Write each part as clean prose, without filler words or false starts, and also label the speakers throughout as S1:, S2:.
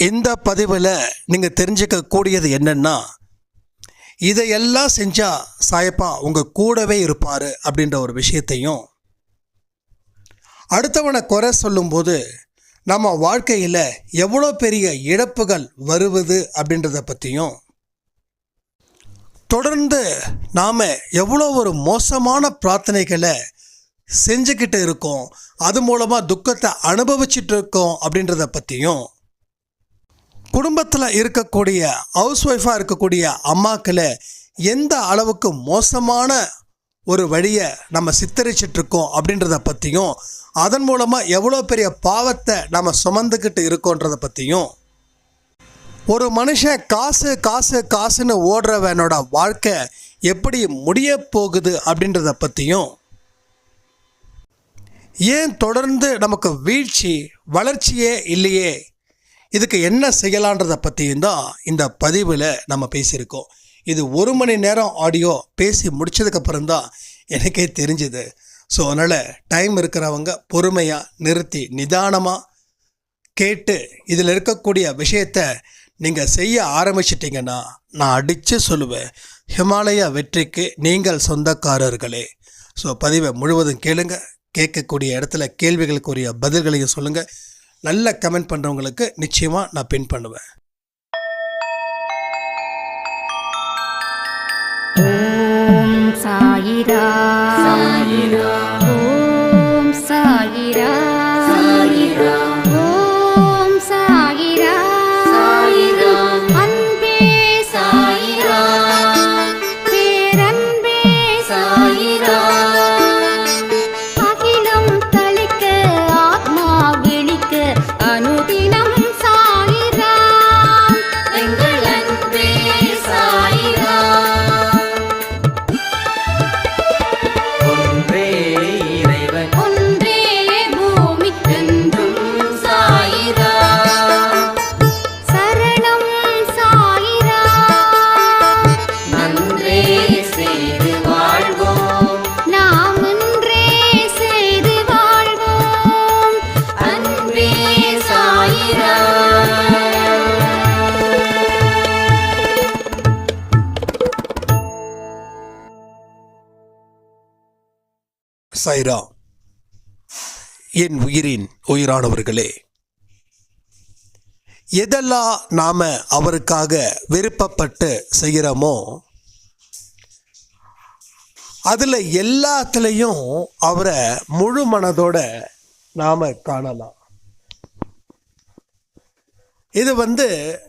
S1: இந்த பதிவில் நீங்கள் தெரிஞ்சுக்கக்கூடியது என்னென்னா, இதையெல்லாம் செஞ்சால் சாயப்பா உங்கள் கூடவே இருப்பார் அப்படின்ற ஒரு விஷயத்தையும், அடுத்தவனை குறை சொல்லும்போது நம்ம வாழ்க்கையில் எவ்வளோ பெரிய இழப்புகள் வருவது அப்படின்றத பற்றியும், தொடர்ந்து நாம் எவ்வளோ ஒரு மோசமான பிரார்த்தனைகளை செஞ்சுக்கிட்டு இருக்கோம், அது மூலமாக துக்கத்தை அனுபவிச்சுட்டு இருக்கோம் அப்படின்றத பற்றியும், குடும்பத்தில் இருக்கக்கூடிய ஹவுஸ் ஒய்ஃபாக இருக்கக்கூடிய அம்மாக்களை எந்த அளவுக்கு மோசமான ஒரு வழியை நம்ம சித்தரிச்சிட்ருக்கோம் அப்படின்றத பற்றியும், அதன் மூலமாக எவ்வளோ பெரிய பாவத்தை நம்ம சுமந்துக்கிட்டு இருக்கோன்றதை பற்றியும், ஒரு மனுஷன் காசு காசு காசுன்னு ஓடுறவனோட வாழ்க்கை எப்படி முடிய போகுது அப்படின்றத பற்றியும், ஏன் தொடர்ந்து நமக்கு வீழ்ச்சி வளர்ச்சியே இல்லையே, இதுக்கு என்ன செய்யலான்றதை பற்றியும் தான் இந்த பதிவில் நம்ம பேசியிருக்கோம். இது 1 மணி நேரம் ஆடியோ பேசி முடித்ததுக்கப்புறம் தான் எனக்கே தெரிஞ்சுது. ஸோ அதனால் டைம் இருக்கிறவங்க பொறுமையாக நிறுத்தி நிதானமாக கேட்டு இதில் இருக்கக்கூடிய விஷயத்தை நீங்கள் செய்ய ஆரம்பிச்சிட்டிங்கன்னா நான் அடித்து சொல்லுவேன், ஹிமாலயா வெற்றிக்கு நீங்கள் சொந்தக்காரர்களே. ஸோ பதிவை முழுவதும் கேளுங்க. கேட்கக்கூடிய இடத்துல கேள்விகளுக்குரிய பதில்களையும் சொல்லுங்கள். நல்ல கமெண்ட் பண்ணுறவங்களுக்கு நிச்சயமாக நான் பின் பண்ணுவேன்.
S2: ஓம் சாயிரா சாயிரா, ஓம் சாயிரா சாயிரா, ஓம் சாயிரா சாயிரா, அன்பே சாயிரா, பேரன்பே சாயிரா, அகிலம் தளிக்க ஆத்மா விழிக்க அனுதினம் சாயிரா, எங்கள் அன்பே சாயிரா.
S3: ஒன்றே இறைவன்,
S2: ஒன்றே பூமிக்கென்றும் சாயிரா, சரணம் சாயிரா,
S3: நன்றே செய்து வாழ்வோம்,
S2: நாம் ஒன்றே செய்து வாழ்வோம்,
S3: அன்பே சாயிரா.
S1: சாய்ரா. என் உயிரின் உயிரானவர்களே, எதெல்லாம் நாம் அவருக்காக விருப்பப்பட்டு செய்கிறோமோ அதில் எல்லாத்துலேயும் அவரை முழு மனதோட நாம் காணலாம். இது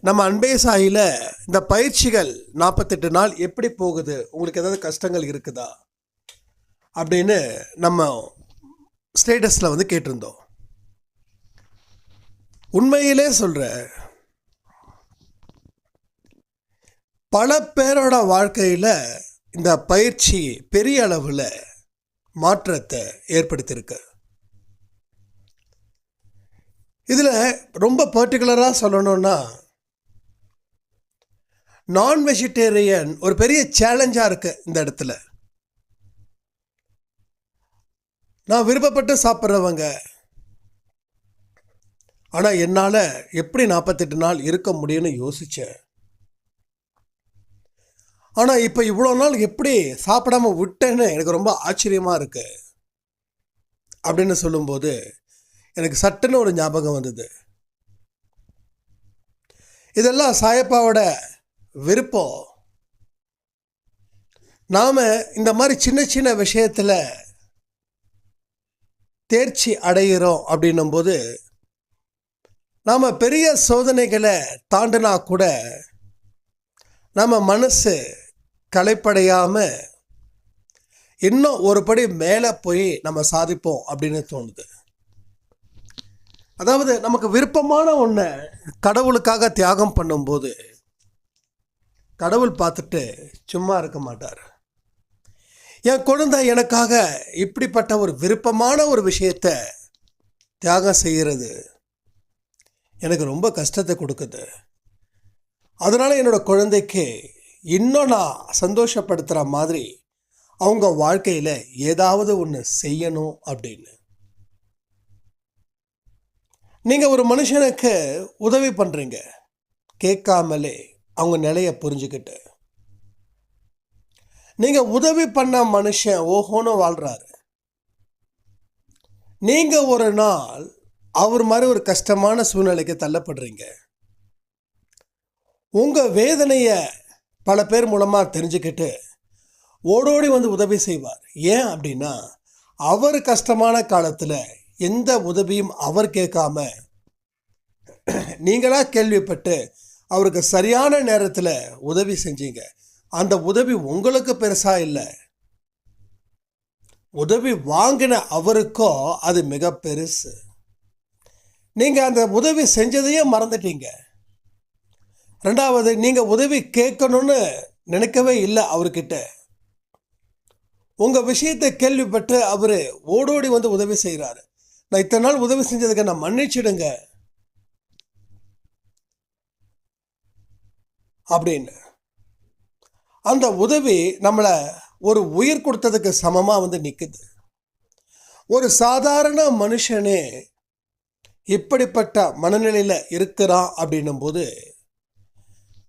S1: நம்ம அன்பே சாயில இந்த பயிற்சிகள் 48 நாள் எப்படி போகுது, உங்களுக்கு ஏதாவது கஷ்டங்கள் இருக்குதா அப்படின்னு நம்ம ஸ்டேட்டஸில் கேட்டிருந்தோம். உண்மையிலே சொல்கிற பல பேரோட வாழ்க்கையில் இந்த பயிற்சி பெரிய அளவில் மாற்றத்தை ஏற்படுத்தியிருக்கு. இதில் ரொம்ப பர்டிகுலராக சொல்லணும்னா, நான் வெஜிடேரியன் ஒரு பெரிய சேலஞ்சாக இருக்குது இந்த இடத்துல. நான் விருப்பப்பட்டு சாப்பிட்றவங்க, ஆனால் என்னால் எப்படி 48 நாள் இருக்க முடியும்னு யோசித்தேன். ஆனால் இப்போ இவ்வளோ நாள் எப்படி சாப்பிடாம விட்டேன்னு எனக்கு ரொம்ப ஆச்சரியமாக இருக்கு அப்படின்னு சொல்லும்போது எனக்கு சட்டுன்னு ஒரு ஞாபகம் வந்தது. இதெல்லாம் சாயப்பாவோட விருப்பம். நாம் இந்த மாதிரி சின்ன சின்ன விஷயத்தில் தேர்ச்சி அடைகிறோம் அப்படின்னும்போது நாம் பெரிய சோதனைகளை தாண்டினா கூட நம்ம மனசு களைப்படையாமல் இன்னும் ஒரு படி மேலே போய் நம்ம சாதிப்போம் அப்படின்னு தோணுது. அதாவது நமக்கு விருப்பமான ஒன்றை கடவுளுக்காக தியாகம் பண்ணும்போது கடவுள் பார்த்துட்டு சும்மா இருக்க மாட்டார். என் குழந்தை எனக்காக இப்படிப்பட்ட ஒரு விருப்பமான ஒரு விஷயத்தை தியாகம் செய்கிறது எனக்கு ரொம்ப கஷ்டத்தை கொடுக்குது. அதனால் என்னோடய குழந்தைக்கு இன்னும் நான் சந்தோஷப்படுத்துகிற மாதிரி அவங்க வாழ்க்கையில் ஏதாவது ஒன்று செய்யணும் அப்படின்னு. நீங்கள் ஒரு மனுஷனுக்கு உதவி பண்ணுறீங்க, கேட்காமலே அவங்க நிலையை புரிஞ்சுக்கிட்டு. நீங்கள் உதவி பண்ண மனுஷன் ஓஹோன்னு வாழ்கிறாரு. நீங்கள் ஒரு நாள் அவர் மாதிரி ஒரு கஷ்டமான சூழ்நிலைக்கு தள்ளப்படுறீங்க. உங்கள் வேதனையை பல பேர் மூலமாக தெரிஞ்சுக்கிட்டு ஓடோடி வந்து உதவி செய்வார். ஏன் அப்படின்னா, அவர் கஷ்டமான காலத்தில் எந்த உதவியும் அவர் கேட்காம நீங்களாக கேள்விப்பட்டு அவருக்கு சரியான நேரத்தில் உதவி செஞ்சீங்க. அந்த உதவி உங்களுக்கு பெருசாக இல்லை, உதவி வாங்கின அவருக்கோ அது மிக பெருசு. நீங்கள் அந்த உதவி செஞ்சதையே மறந்துட்டீங்க. ரெண்டாவது, நீங்கள் உதவி கேட்கணும்னு நினைக்கவே இல்லை அவர்கிட்ட. உங்கள் விஷயத்தை கேள்விப்பட்டு அவர் ஓடோடி வந்து உதவி செய்கிறாரு. நான் இத்தனை நாள் உதவி செஞ்சதுக்கு நான் மன்னிச்சிடுங்க அப்படின்னு. அந்த உதவி நம்மளை ஒரு உயிர் கொடுத்ததுக்கு சமமாக வந்து நிற்குது. ஒரு சாதாரண மனுஷனே இப்படிப்பட்ட மனநிலையில் இருக்கிறான் அப்படின்னும் போது,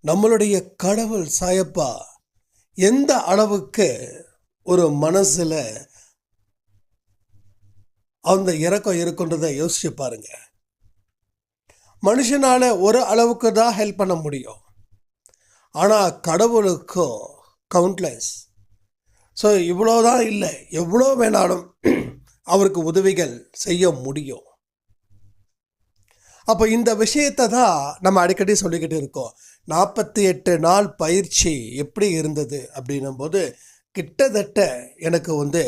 S1: நம்மளுடைய கடவுள் சாயப்பா எந்த அளவுக்கு ஒரு மனசில் அந்த இறக்கம் இருக்குன்றதை யோசிச்சு பாருங்க. மனுஷனால் ஒரு அளவுக்கு தான் ஹெல்ப் பண்ண முடியும், ஆனால் கடவுளுக்கோ கவுண்ட்லெஸ். ஸோ இவ்வளோதான் இல்லை, எவ்வளோ வேணாலும் அவருக்கு உதவிகள் செய்ய முடியும். அப்போ இந்த விஷயத்தை தான் நம்ம அடிக்கடி சொல்லிக்கிட்டு இருக்கோம். 48 நாள் பயிற்சி எப்படி இருந்தது அப்படின்னும் போது, கிட்டத்தட்ட எனக்கு வந்து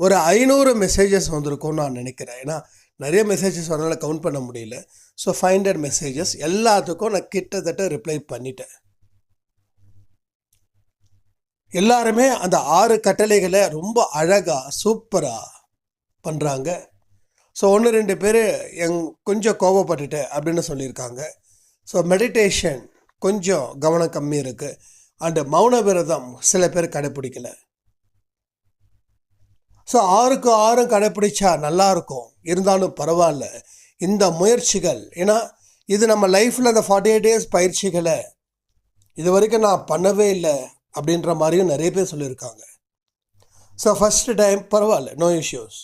S1: ஒரு 500 மெசேஜஸ் வந்திருக்கும்னு நான் நினைக்கிறேன். ஏன்னா நிறைய மெசேஜஸ் வரனால கவுண்ட் பண்ண முடியல. ஸோ 500 மெசேஜஸ் எல்லாத்துக்கும் நான் கிட்டத்தட்ட ரிப்ளை பண்ணிட்டேன். எல்லாருமே அந்த 6 கட்டளைகளை ரொம்ப அழகாக சூப்பராக பண்ணுறாங்க. ஸோ 1-2 பேர் கொஞ்சம் கோபப்பட்டுட்டு அப்படின்னு சொல்லியிருக்காங்க. ஸோ மெடிடேஷன் கொஞ்சம் கவனம் கம்மி இருக்குது. அண்டு மௌன விரதம் சில பேர் கடைப்பிடிக்கலை. ஸோ 6க்கு 6 கடைப்பிடிச்சா நல்லாயிருக்கும். இருந்தாலும் பரவாயில்ல, இந்த முயற்சிகள், ஏன்னா இது நம்ம லைஃப்பில் அந்த 48 days பயிற்சிகளை இது வரைக்கும் நான் பண்ணவே இல்லை அப்படின்ற மாதிரியும் நிறைய பேர் சொல்லியிருக்காங்க. ஸோ ஃபஸ்ட்டு டைம் பரவாயில்ல, நோ இஷ்யூஸ்.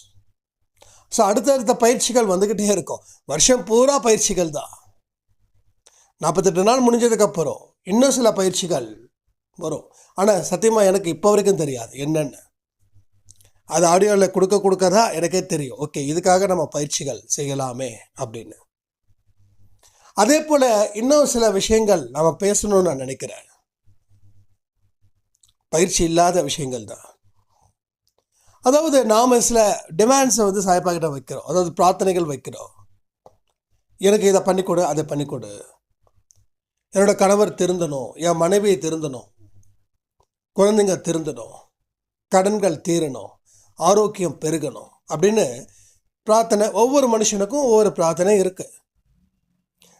S1: ஸோ அடுத்தடுத்த பயிற்சிகள் வந்துக்கிட்டே இருக்கும். வருஷம் பூரா பயிற்சிகள் தான். 48 நாள் முடிஞ்சதுக்கப்புறம் இன்னும் சில பயிற்சிகள் வரும். ஆனால் சத்தியமாக எனக்கு இப்போ வரைக்கும் தெரியாது என்னென்னு. அது ஆடியோவில் கொடுக்க தான் எனக்கே தெரியும், ஓகே இதுக்காக நம்ம பயிற்சிகள் செய்யலாமே அப்படின்னு. அதே போல் இன்னும் சில விஷயங்கள் நம்ம பேசணும்னு நான் நினைக்கிறேன். பயிற்சி இல்லாத விஷயங்கள் தான். அதாவது நாம் சில டிமாண்ட்ஸை வந்து சாயப்பாக்கிட்ட வைக்கிறோம், அதாவது பிரார்த்தனைகள் வைக்கிறோம். எனக்கு இதை பண்ணிக்கொடு, அதை பண்ணிக்கொடு, என்னோடய கணவர் திருந்தணும், என் மனைவியை திருந்தணும், குழந்தைங்க திருந்தணும், கடன்கள் தீரணும், ஆரோக்கியம் பெருகணும் அப்படின்னு பிரார்த்தனை. ஒவ்வொரு மனுஷனுக்கும் ஒவ்வொரு பிரார்த்தனை இருக்குது.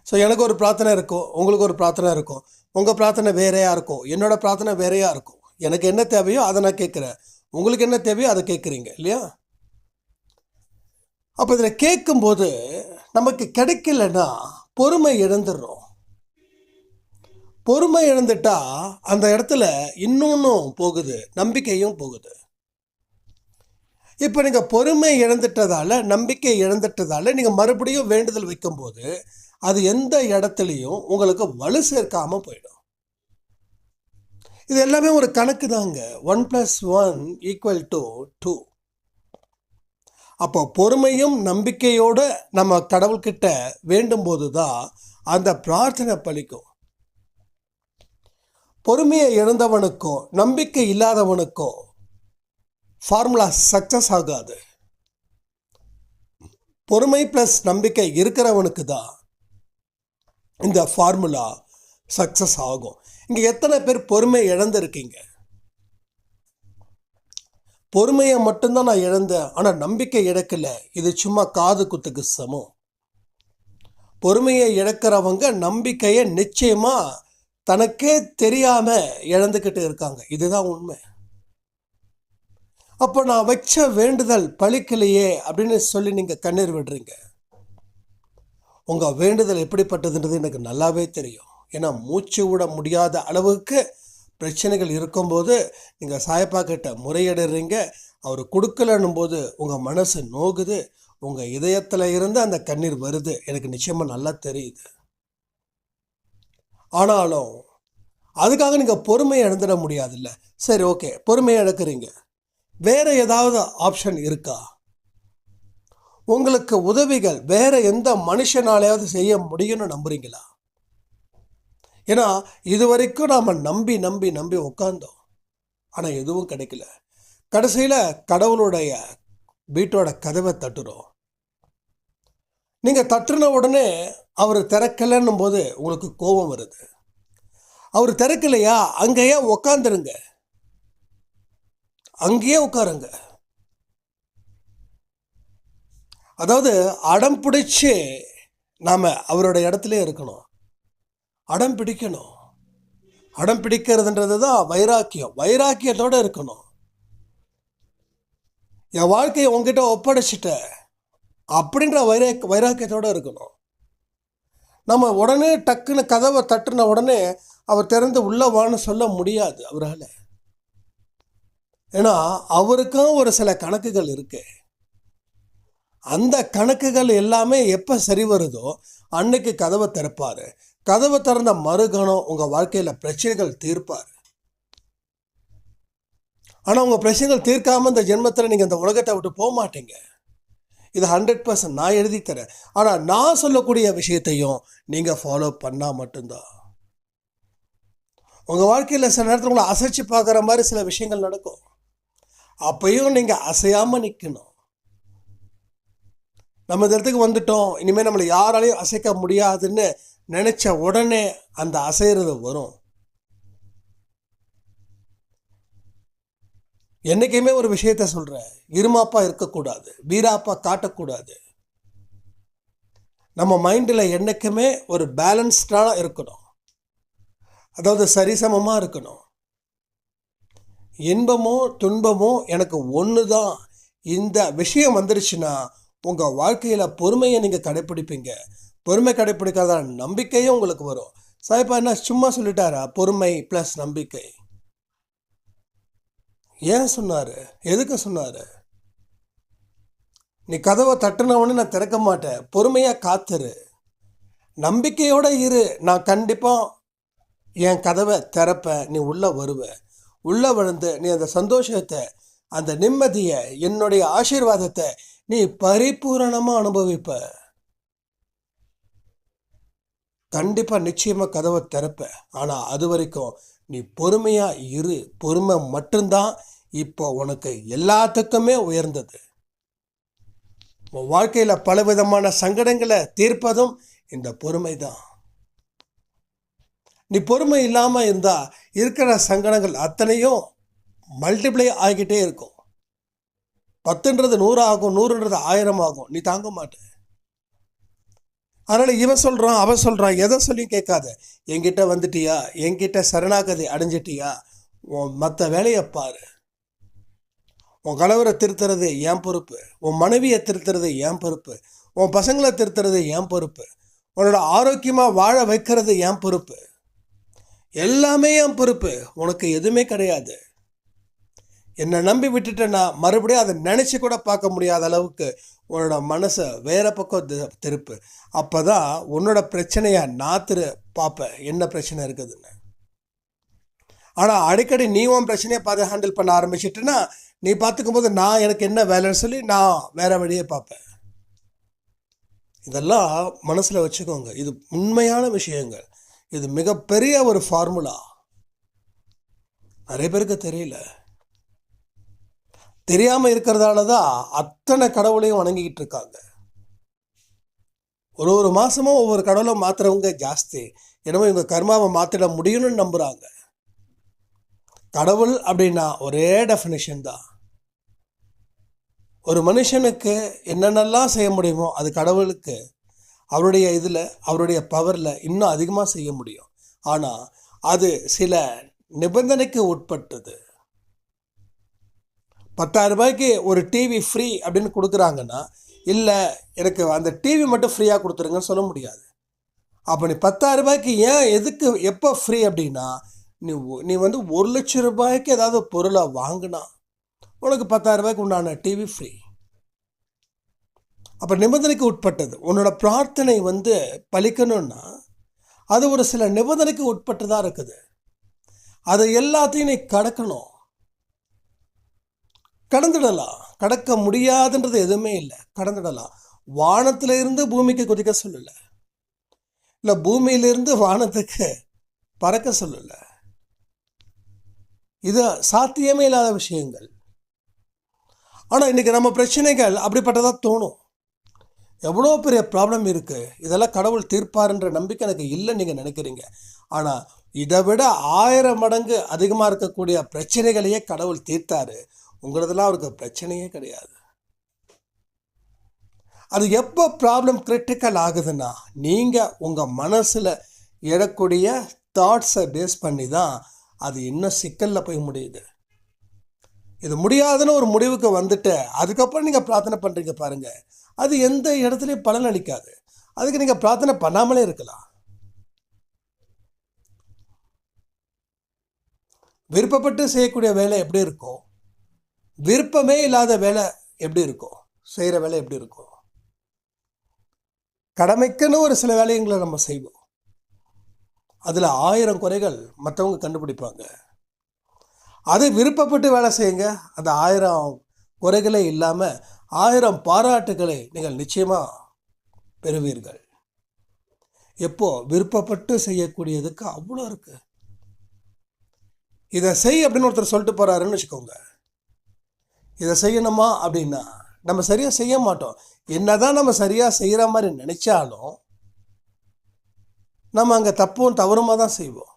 S1: ஸோ எனக்கு ஒரு பிரார்த்தனை இருக்கும், உங்களுக்கு ஒரு பிரார்த்தனை இருக்கும், உங்கள் பிரார்த்தனை வேறையாக இருக்கும், என்னோடய பிரார்த்தனை வேறையாக இருக்கும். எனக்கு என்ன தேவையோ அதை நான் கேட்குறேன், உங்களுக்கு என்ன தேவையோ அதை கேட்குறீங்க இல்லையா? அப்போ இதில் கேட்கும்போது நமக்கு கிடைக்கலன்னா பொறுமை இழந்துடுறோம். பொறுமை இழந்துட்டா அந்த இடத்துல இன்னொன்றும் போகுது, நம்பிக்கையும் போகுது. இப்போ நீங்கள் பொறுமை இழந்துட்டதால, நம்பிக்கை இழந்துட்டதால நீங்கள் மறுபடியும் வேண்டுதல் வைக்கும்போது அது எந்த இடத்துலையும் உங்களுக்கு வலு சேர்க்காமல் போயிடும். இது எல்லாமே ஒரு கணக்கு தாங்க. 1 + 1 = 2. அப்போ பொறுமையும் நம்பிக்கையோடு நம்ம கடவுள்கிட்ட வேண்டும் போது தான் அந்த பிரார்த்தனை பலிக்கும். பொறுமையை இழந்தவனுக்கோ நம்பிக்கை இல்லாதவனுக்கோ ஃபார்முலா சக்ஸஸ் ஆகாது. பொறுமை ப்ளஸ் நம்பிக்கை இருக்கிறவனுக்கு தான் இந்த ஃபார்முலா சக்ஸஸ் ஆகும். இங்கே எத்தனை பேர் பொறுமை இழந்திருக்கீங்க? பொறுமையை மட்டும்தான் நான் இழந்தேன், ஆனால் நம்பிக்கை இழக்கலை, இது சும்மா காது குத்துக்கு சமம். பொறுமையை இழக்கிறவங்க நம்பிக்கையை நிச்சயமாக தனக்கே தெரியாமல் இழந்துக்கிட்டு இருக்காங்க. இதுதான் உண்மை. அப்போ நான் வச்ச வேண்டுதல் பலிக்கலையே அப்படின்னு சொல்லி நீங்கள் கண்ணீர் விடுறீங்க. உங்கள் வேண்டுதல் எப்படிப்பட்டதுன்றது எனக்கு நல்லாவே தெரியும். ஏன்னா மூச்சு விட முடியாத அளவுக்கு பிரச்சனைகள் இருக்கும்போது நீங்கள் சாயப்பா கிட்ட முறையிடுறீங்க. அவர் கொடுக்கலன்னும் போது உங்கள் மனசு நோகுது, உங்கள் இதயத்தில் இருந்து அந்த கண்ணீர் வருது. எனக்கு நிச்சயமாக நல்லா தெரியுது. ஆனாலும் அதுக்காக நீங்கள் பொறுமையை இழந்துட முடியாதுல்ல. சரி, ஓகே, பொறுமையை இழக்கிறீங்க. வேறு ஏதாவது ஆப்ஷன் இருக்கா? உங்களுக்கு உதவிகள் வேறு எந்த மனுஷனாலையாவது செய்ய முடியும்னு நம்புறீங்களா? ஏன்னா இது வரைக்கும் நாம் நம்பி நம்பி நம்பி உட்காந்தோம், ஆனால் எதுவும் கிடைக்கல. கடைசியில் கடவுளுடைய வீட்டோட கதவை தட்டுறோம். நீங்கள் தட்டுன உடனே அவர் திறக்கலைன்னும் போது உங்களுக்கு கோபம் வருது. அவர் திறக்கலையா, அங்கேயே உக்காந்துருங்க, அங்கேயே உட்காருங்க. அதாவது அடம் பிடிச்சி நாம் அவரோட இடத்துல இருக்கணும், அடம் பிடிக்கணும். அடம் பிடிக்கிறதுன்றது தான் வைராக்கியம். வைராக்கியத்தோடு இருக்கணும். என் வாழ்க்கையை உங்ககிட்ட ஒப்படைச்சிட்ட அப்படின்ற வைராக்கியத்தோடு இருக்கணும். நம்ம உடனே டக்குன்னு கதவை தட்டுன உடனே அவர் திறந்து உள்ளே வான்னு சொல்ல முடியாது அவரால். ஏன்னா அவருக்கும் ஒரு சில கணக்குகள் இருக்கு. அந்த கணக்குகள் எல்லாமே எப்போ சரி வருதோ அன்னைக்கு கதவை திறப்பார். கதவை திறந்த மறுகணம் உங்கள் வாழ்க்கையில் பிரச்சனைகள் தீர்ப்பார். ஆனால் உங்கள் பிரச்சனைகள் தீர்க்காமல் இந்த ஜென்மத்தில் நீங்கள் இந்த உலகத்தை விட்டு போக மாட்டீங்க. இது 100% நான் எழுதி தரேன். ஆனால் நான் சொல்லக்கூடிய விஷயத்தையும் நீங்கள் ஃபாலோ பண்ணால் மட்டும்தான். உங்கள் வாழ்க்கையில் சில நேரத்தில் உங்களை அசைச்சு பார்க்குற மாதிரி சில விஷயங்கள் நடக்கும். அப்பையும் நீங்கள் அசையாமல் நிற்கணும். நம்ம இந்த இடத்துக்கு வந்துட்டோம், இனிமேல் நம்மளை யாராலையும் அசைக்க முடியாதுன்னு நினச்ச உடனே அந்த அசைறது வரும். என்றைக்குமே ஒரு விஷயத்த சொல்கிறேன், இருமாப்பா இருக்கக்கூடாது, வீராப்பா காட்டக்கூடாது. நம்ம மைண்டில் என்றைக்குமே ஒரு பேலன்ஸ்டாக இருக்கணும். அதாவது சரிசமமாக இருக்கணும். இன்பமோ துன்பமோ எனக்கு ஒன்று தான். இந்த விஷயம் வந்துருச்சுன்னா உங்கள் வாழ்க்கையில் பொறுமையை நீங்கள் கடைப்பிடிப்பீங்க. பொறுமை கடைப்பிடிக்காத நம்பிக்கையும் உங்களுக்கு வரும். சாய்ப்பா என்ன சும்மா சொல்லிட்டாரா? பொறுமை ப்ளஸ் நம்பிக்கை. ஏன் சொன்னார்? எதுக்கு சொன்னார்? நீ கதவை தட்டுனவொன்னு நான் திறக்க மாட்டேன், பொறுமையாக காத்துரு, நம்பிக்கையோடு இரு, நான் கண்டிப்பாக என் கதவை திறப்பேன், நீ உள்ளே வருவ. உள்ளே விழுந்து நீ அந்த சந்தோஷத்தை, அந்த நிம்மதியை, என்னுடைய ஆசீர்வாதத்தை நீ பரிபூரணமாக அனுபவிப்ப. கண்டிப்பாக நிச்சயமாக கதவை திறப்ப. ஆனால் அது வரைக்கும் நீ பொறுமையாக இரு. பொறுமை மட்டும்தான் இப்போ உனக்கு எல்லாத்துக்குமே உயர்ந்தது. உன் வாழ்க்கையில் பலவிதமான சங்கடங்களை தீர்ப்பதும் இந்த பொறுமை தான். நீ பொறுமை இல்லாமல் இருந்தால் இருக்கிற சங்கடங்கள் அத்தனையும் மல்டிப்ளை ஆகிக்கிட்டே இருக்கும். 10ன்றது 100 ஆகும், 100ன்றது 1000 ஆகும். நீ தாங்க மாட்டே. அதனால் இவன் சொல்கிறான், அவன் சொல்கிறான், எதை சொல்லி கேட்காத. என்கிட்ட வந்துட்டியா, என்கிட்ட சரணாகதி அடைஞ்சிட்டியா, உன் மற்ற வேலையை பாரு. உன் கணவரை திருத்துறது என் பொறுப்பு, உன் மனைவியை திருத்துறது என் பொறுப்பு, உன் பசங்களை திருத்துறது என் பொறுப்பு, உன்னோட ஆரோக்கியமாக வாழ வைக்கிறது என் பொறுப்பு. எல்லாமே என் பொறுப்பு. உனக்கு எதுவுமே கிடையாது. என்னை நம்பி விட்டுட்டேன்னா மறுபடியும் அதை நினச்சி கூட பார்க்க முடியாத அளவுக்கு உன்னோட மனசை வேறு பக்கம் திருப்பு. அப்போ தான் உன்னோட பிரச்சனையை நான் பார்ப்பேன், என்ன பிரச்சனை இருக்குதுன்னு. ஆனால் அடிக்கடி நீ உன் பிரச்சனையை பார்த்து ஹேண்டில் பண்ண ஆரம்பிச்சிட்டுன்னா நீ பார்த்துக்கும் போது நான் எனக்கு என்ன வேலைன்னு சொல்லி நான் வேறு வழியே பார்ப்பேன். இதெல்லாம் மனசில் வச்சுக்கோங்க. இது உண்மையான விஷயங்கள். இது மிகப்பெரிய ஒரு ஃபார்முலா. நிறைய பேருக்கு தெரியல. தெரியாமல் இருக்கிறதால தான் அத்தனை கடவுளையும் வணங்கிக்கிட்டு இருக்காங்க. ஒரு மாதமும் ஒவ்வொரு கடவுளை மாற்றுறவங்க ஜாஸ்தி. எனவே இவங்க கர்மாவை மாற்றிட முடியும்னு நம்புகிறாங்க. கடவுள் அப்படின்னா ஒரே டெஃபினிஷன் தான். ஒரு மனுஷனுக்கு என்னென்னலாம் செய்ய முடியுமோ அது கடவுளுக்கு அவருடைய இதில், அவருடைய பவரில் இன்னும் அதிகமாக செய்ய முடியும். ஆனால் அது சில நிபந்தனைக்கு உட்பட்டது. 10,000 ரூபாய்க்கு ஒரு டிவி ஃப்ரீ அப்படின்னு கொடுக்குறாங்கன்னா இல்லை எனக்கு அந்த டிவி மட்டும் ஃப்ரீயாக கொடுத்துருங்கன்னு சொல்ல முடியாது. அப்போ நீ 10,000 ரூபாய்க்கு ஏன் எதுக்கு எப்போ ஃப்ரீ அப்படின்னா, நீ வந்து 1,00,000 ரூபாய்க்கு ஏதாவது பொருளை வாங்கினா உனக்கு 10,000 ரூபாய்க்கு உண்டான டிவி ஃப்ரீ. அப்போ நிபந்தனைக்கு உட்பட்டது. உன்னோட பிரார்த்தனை வந்து பலிக்கணும்னா அது ஒரு சில நிபந்தனைக்கு உட்பட்டு தான் இருக்குது. அது எல்லாத்தையும் நீ கடக்கணும். கடந்துடலாம். கடக்க முடியாதுன்றது எதுவுமே இல்லை, கடந்துடலாம். வானத்துல இருந்து பூமிக்கு குதிக்க சொல்லலை, இல்லை பூமியிலிருந்து வானத்துக்கு பறக்க சொல்லலை. இது சாத்தியமே இல்லாத விஷயங்கள். ஆனால் இன்னைக்கு நம்ம பிரச்சனைகள் அப்படிப்பட்டதாக தோணும். எவ்வளோ பெரிய ப்ராப்ளம் இருக்குது, இதெல்லாம் கடவுள் தீர்ப்பாருன்ற நம்பிக்கை எனக்கு இல்லைன்னு நீங்கள் நினைக்கிறீங்க. ஆனால் இதை விட 1000 மடங்கு அதிகமாக இருக்கக்கூடிய பிரச்சனைகளையே கடவுள் தீர்த்தாரு. உங்களதெல்லாம் அவருக்கு பிரச்சனையே கிடையாது. அது எப்போ ப்ராப்ளம் கிரிட்டிக்கல் ஆகுதுன்னா, நீங்கள் உங்கள் மனசில் எழக்கூடிய தாட்ஸை பேஸ் பண்ணி தான் அது இன்னும் சிக்கலில் போய் முடியுது. இது முடியாதுன்னு ஒரு முடிவுக்கு வந்துட்டு அதுக்கப்புறம் நீங்கள் பிரார்த்தனை பண்ணுறீங்க பாருங்கள், அது எந்த இடத்துலையும் பலன் அளிக்காது. அதுக்கு நீங்கள் பிரார்த்தனை பண்ணாமலே இருக்கலாம். விருப்பப்பட்டு செய்யக்கூடிய வேலை எப்படி இருக்கும், விருப்பமே இல்லாத வேலை எப்படி இருக்கும், செய்கிற வேலை எப்படி இருக்கும். கடமைக்குன்னு ஒரு சில வேலைகளை நம்ம செய்வோம், அதில் 1000 குறைகள் மற்றவங்க கண்டுபிடிப்பாங்க. அது விருப்பப்பட்டு வேலை செய்யுங்க, அந்த 1000 குறைகளே இல்லாமல் 1000 பாராட்டுகளை நீங்கள் நிச்சயமாக பெறுவீர்கள். எப்போ விருப்பப்பட்டு செய்யக்கூடியதுக்கு அவ்வளோ இருக்குது. இதை செய் அப்படின்னு ஒருத்தர் சொல்லிட்டு போகிறாருன்னு வச்சுக்கோங்க, இதை செய்யணுமா அப்படின்னா நம்ம சரியாக செய்ய மாட்டோம். என்னதான் நம்ம சரியாக செய்கிற மாதிரி நினச்சாலும் நம்ம அங்கே தப்பும் தவறுமா தான் செய்வோம்.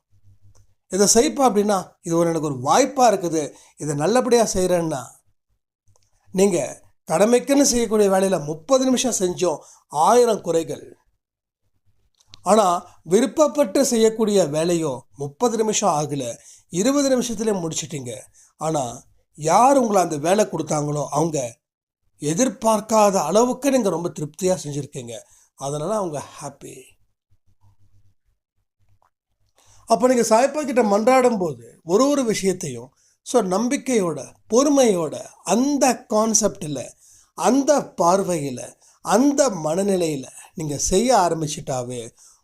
S1: இதை செய்ப்பா அப்படின்னா இது எனக்கு ஒரு வாய்ப்பாக இருக்குது, இதை நல்லபடியாக செய்கிறேன்னா, நீங்கள் கடமைக்குன்னு செய்யக்கூடிய வேலையில் 30 நிமிஷம் செஞ்சோம் 1000 குறைகள். ஆனால் விருப்பப்பட்டு செய்யக்கூடிய வேலையோ 30 நிமிஷம் ஆகலை, 20 நிமிஷத்துலேயே முடிச்சிட்டிங்க. ஆனால் யார் உங்களை அந்த வேலை கொடுத்தாங்களோ அவங்க எதிர்பார்க்காத அளவுக்கு நீங்கள் ரொம்ப திருப்தியாக செஞ்சுருக்கீங்க, அதனால் அவங்க ஹாப்பி. அப்போ நீங்கள் சாய்ப்பா கிட்ட மன்றாடும் போது ஒரு விஷயத்தையும் நம்பிக்கையோட பொறுமையோட அந்த கான்செப்டில், அந்த பார்வையில், அந்த மனநிலையில் நீங்கள் செய்ய ஆரம்பிச்சிட்டாவே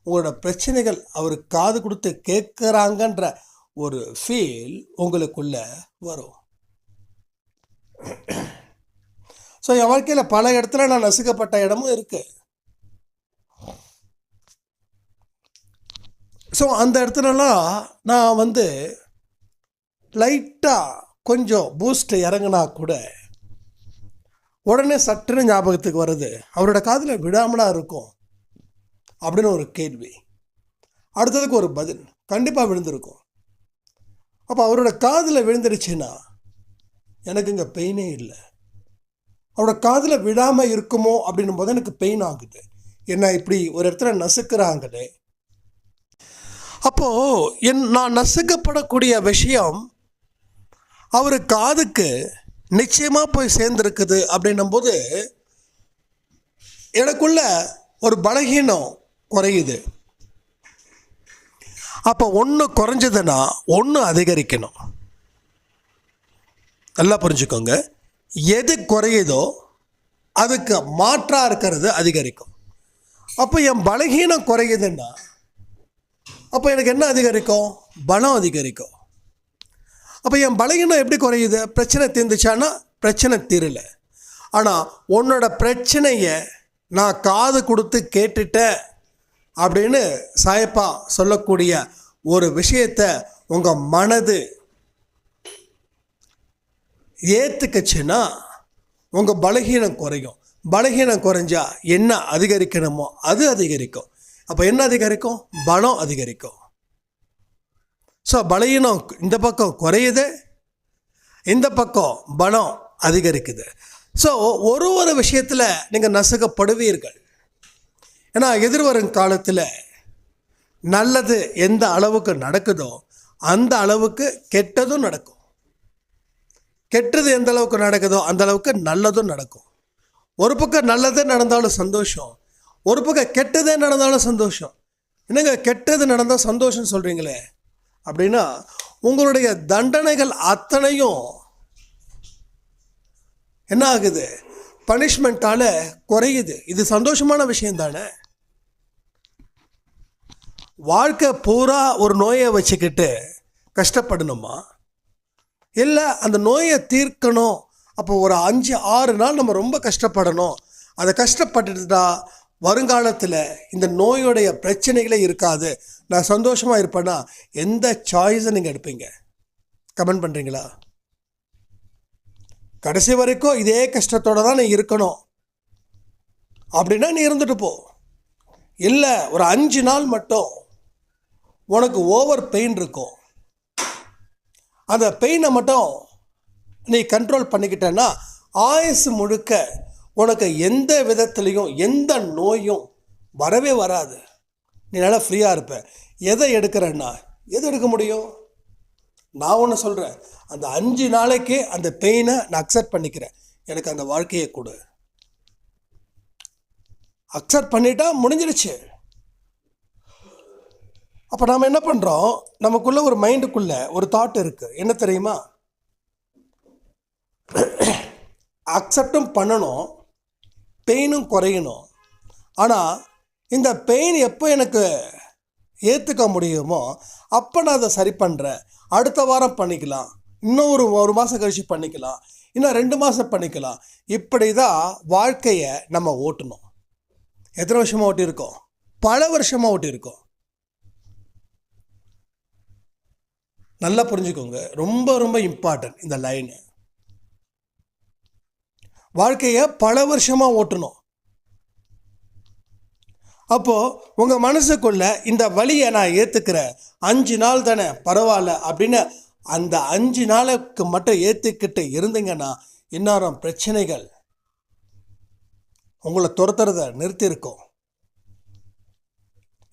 S1: உங்களோட பிரச்சனைகள் அவர் காது கொடுத்து கேட்குறாங்கன்ற ஒரு ஃபீல் உங்களுக்குள்ள வரும். என் வாழ்க்கையில் பல இடத்துல நான் நசுக்கப்பட்ட இடமும் இருக்குது. அந்த இடத்துலலாம் நான் வந்து லைட்டாக கொஞ்சம் பூஸ்ட் இறங்கினா கூட உடனே சட்டுன்னு ஞாபகத்துக்கு வருது, அவரோட காதில் விடாமலா இருக்கும் அப்படின்னு ஒரு கேள்வி. அடுத்ததுக்கு ஒரு பதில் கண்டிப்பாக விழுந்திருக்கும். அப்போ அவரோட காதில் விழுந்துருச்சுன்னா எனக்கு இங்கே பெயினே இல்லை. அவரோட காதில் விடாமல் இருக்குமோ அப்படின்னும் போது எனக்கு பெயின் ஆகுது. என்ன இப்படி ஒரு இடத்துல நசுக்கிறாங்களே. அப்போது நான் நசுக்கப்படக்கூடிய விஷயம் அவர் காதுக்கு நிச்சயமாக போய் சேர்ந்துருக்குது அப்படின்னும் போது எனக்குள்ள ஒரு பலகீனம் குறையுது. அப்போ ஒன்று குறைஞ்சதுன்னா ஒன்று அதிகரிக்கணும். நல்லா புரிஞ்சுக்கோங்க, எது குறையுதோ அதுக்கு மாற்றாக இருக்கிறது அதிகரிக்கும். அப்போ என் பலகீனம் குறையுதுன்னா அப்போ எனக்கு என்ன அதிகரிக்கும், பலம் அதிகரிக்கும். அப்போ என் பலகீனம் எப்படி குறையுது, பிரச்சனை தீர்ந்துச்சான்னா பிரச்சனை தீரலை. ஆனால் உன்னோட பிரச்சனையை நான் காது கொடுத்து கேட்டுட்டேன் அப்படின்னு சாயப்பா சொல்லக்கூடிய ஒரு விஷயத்தை உங்கள் மனது ஏற்றுக்கச்சுன்னா உங்கள் பலகீனம் குறையும். பலகீனம் குறைஞ்சா என்ன அதிகரிக்கணுமோ அது அதிகரிக்கும். அப்போ என்ன அதிகரிக்கும், பலம் அதிகரிக்கும். பலகீனம் இந்த பக்கம் குறையுது, இந்த பக்கம் பலம் அதிகரிக்குது. ஒரு விஷயத்தில் நீங்கள் நசுக்கப்படுவீர்கள். ஏன்னா எதிர்வரும் காலத்தில் நல்லது எந்த அளவுக்கு நடக்குதோ அந்த அளவுக்கு கெட்டதும் நடக்கும், கெட்டது எந்த அளவுக்கு நடக்குதோ அந்த அளவுக்கு நல்லதும் நடக்கும். ஒரு பக்கம் நல்லதே நடந்தாலும் சந்தோஷம், ஒரு பக்கம் கெட்டதே நடந்தாலும் சந்தோஷம். என்னங்க கெட்டது நடந்தால் சந்தோஷம் சொல்கிறீங்களே அப்படின்னா உங்களுடைய தண்டனைகள் அத்தனையும் என்ன ஆகுது? பனிஷ்மெண்ட்டால் குறையுது. இது சந்தோஷமான விஷயம் தானே? வாழ்க்கை பூரா ஒரு நோயை வச்சுக்கிட்டு கஷ்டப்படணுமா? இல்லை அந்த நோயை தீர்க்கணும், அப்போ ஒரு 5-6 நாள் நம்ம ரொம்ப கஷ்டப்படணும். அதை கஷ்டப்பட்டுட்டா வருங்காலத்தில் இந்த நோயோடைய பிரச்சனைகளே இருக்காது, நான் சந்தோஷமாக இருப்பேன்னா எந்த சாய்ஸை நீங்கள் எடுப்பீங்க? கமெண்ட் பண்ணுறீங்களா? கடைசி வரைக்கும் இதே கஷ்டத்தோடு தான் நீ இருக்கணும் அப்படின்னா நீ இருந்துட்டு போ. இல்லை ஒரு 5 நாள் மட்டும் உனக்கு ஓவர் பெயின் இருக்கும், அந்த பெயினை மட்டும் நீ கண்ட்ரோல் பண்ணிக்கிட்டேன்னா ஆயுசு முழுக்க உனக்கு எந்த விதத்துலேயும் எந்த நோயும் வரவே வராது. நீ நல்லா ஃப்ரீயாக இருப்ப. எதை எடுக்கிறேன்னா எது எடுக்க முடியும்? நான் ஒன்று சொல்கிறேன், அந்த 5 நாளைக்கே அந்த பெயினை நான் அக்செப்ட் பண்ணிக்கிறேன், எனக்கு அந்த வாழ்க்கையை கொடு. அக்செப்ட் பண்ணிட்டா முடிஞ்சிருச்சு. அப்போ நாம் என்ன பண்ணுறோம்? நமக்குள்ளே ஒரு மைண்டுக்குள்ளே ஒரு தாட் இருக்குது, என்ன தெரியுமா? அக்செப்டும் பண்ணணும், பெயினும் குறையணும். ஆனால் இந்த பெயின் எப்போ எனக்கு ஏற்றுக்க முடியுமோ அப்போ நான் அதை சரி பண்ணுறேன். அடுத்த வாரம் பண்ணிக்கலாம், இன்னும் ஒரு மாதம் கழிச்சு பண்ணிக்கலாம், இன்னும் 2 மாதம் பண்ணிக்கலாம். இப்படி தான் வாழ்க்கையை நம்ம ஓட்டணும். எத்தனை வருஷமாக ஓட்டியிருக்கோம்? பல வருஷமாக ஓட்டியிருக்கோம். நல்லா புரிஞ்சுக்கோங்க, ரொம்ப ரொம்ப இம்பார்ட்டன்ட் இந்த லைனு. வாழ்க்கையை பல வருஷமாக ஓட்டணும். அப்போது உங்கள் மனசுக்குள்ள இந்த வலியை நான் ஏற்றுக்கிறேன், 5 நாள் தானே பரவாயில்ல அப்படின்னு அந்த 5 நாளுக்கு மட்டும் ஏற்றுக்கிட்டு இருந்தீங்கன்னா இன்னும் பிரச்சனைகள் உங்களை துரத்துறத நிறுத்தியிருக்கோம்.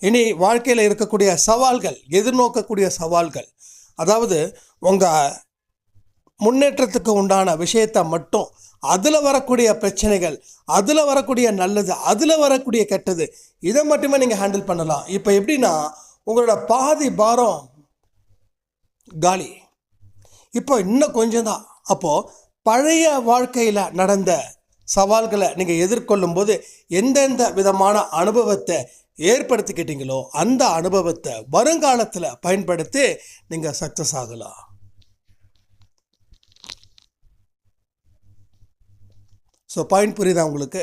S1: இனி வாழ்க்கையில் இருக்கக்கூடிய சவால்கள், எதிர்நோக்கக்கூடிய சவால்கள், அதாவது உங்கள் முன்னேற்றத்துக்கு உண்டான விஷயத்தை மட்டும், அதில் வரக்கூடிய பிரச்சனைகள், அதில் வரக்கூடிய நல்லது, அதில் வரக்கூடிய கெட்டது, இதை மட்டுமே நீங்கள் ஹேண்டில் பண்ணலாம். இப்போ எப்படின்னா உங்களோட பாதி பாரம் காலி, இப்போ இன்னும் கொஞ்சம் தான். அப்போது பழைய வாழ்க்கையில் நடந்த சவால்களை நீங்கள் எதிர்கொள்ளும் போது எந்தெந்த விதமான அனுபவத்தை ஏற்படுத்திக்கிட்டீங்களோ அந்த அனுபவத்தை வருங்காலத்தில் பயன்படுத்தி நீங்கள் சக்ஸஸ் ஆகலாம். ஸோ பாயிண்ட் புரியுதா உங்களுக்கு?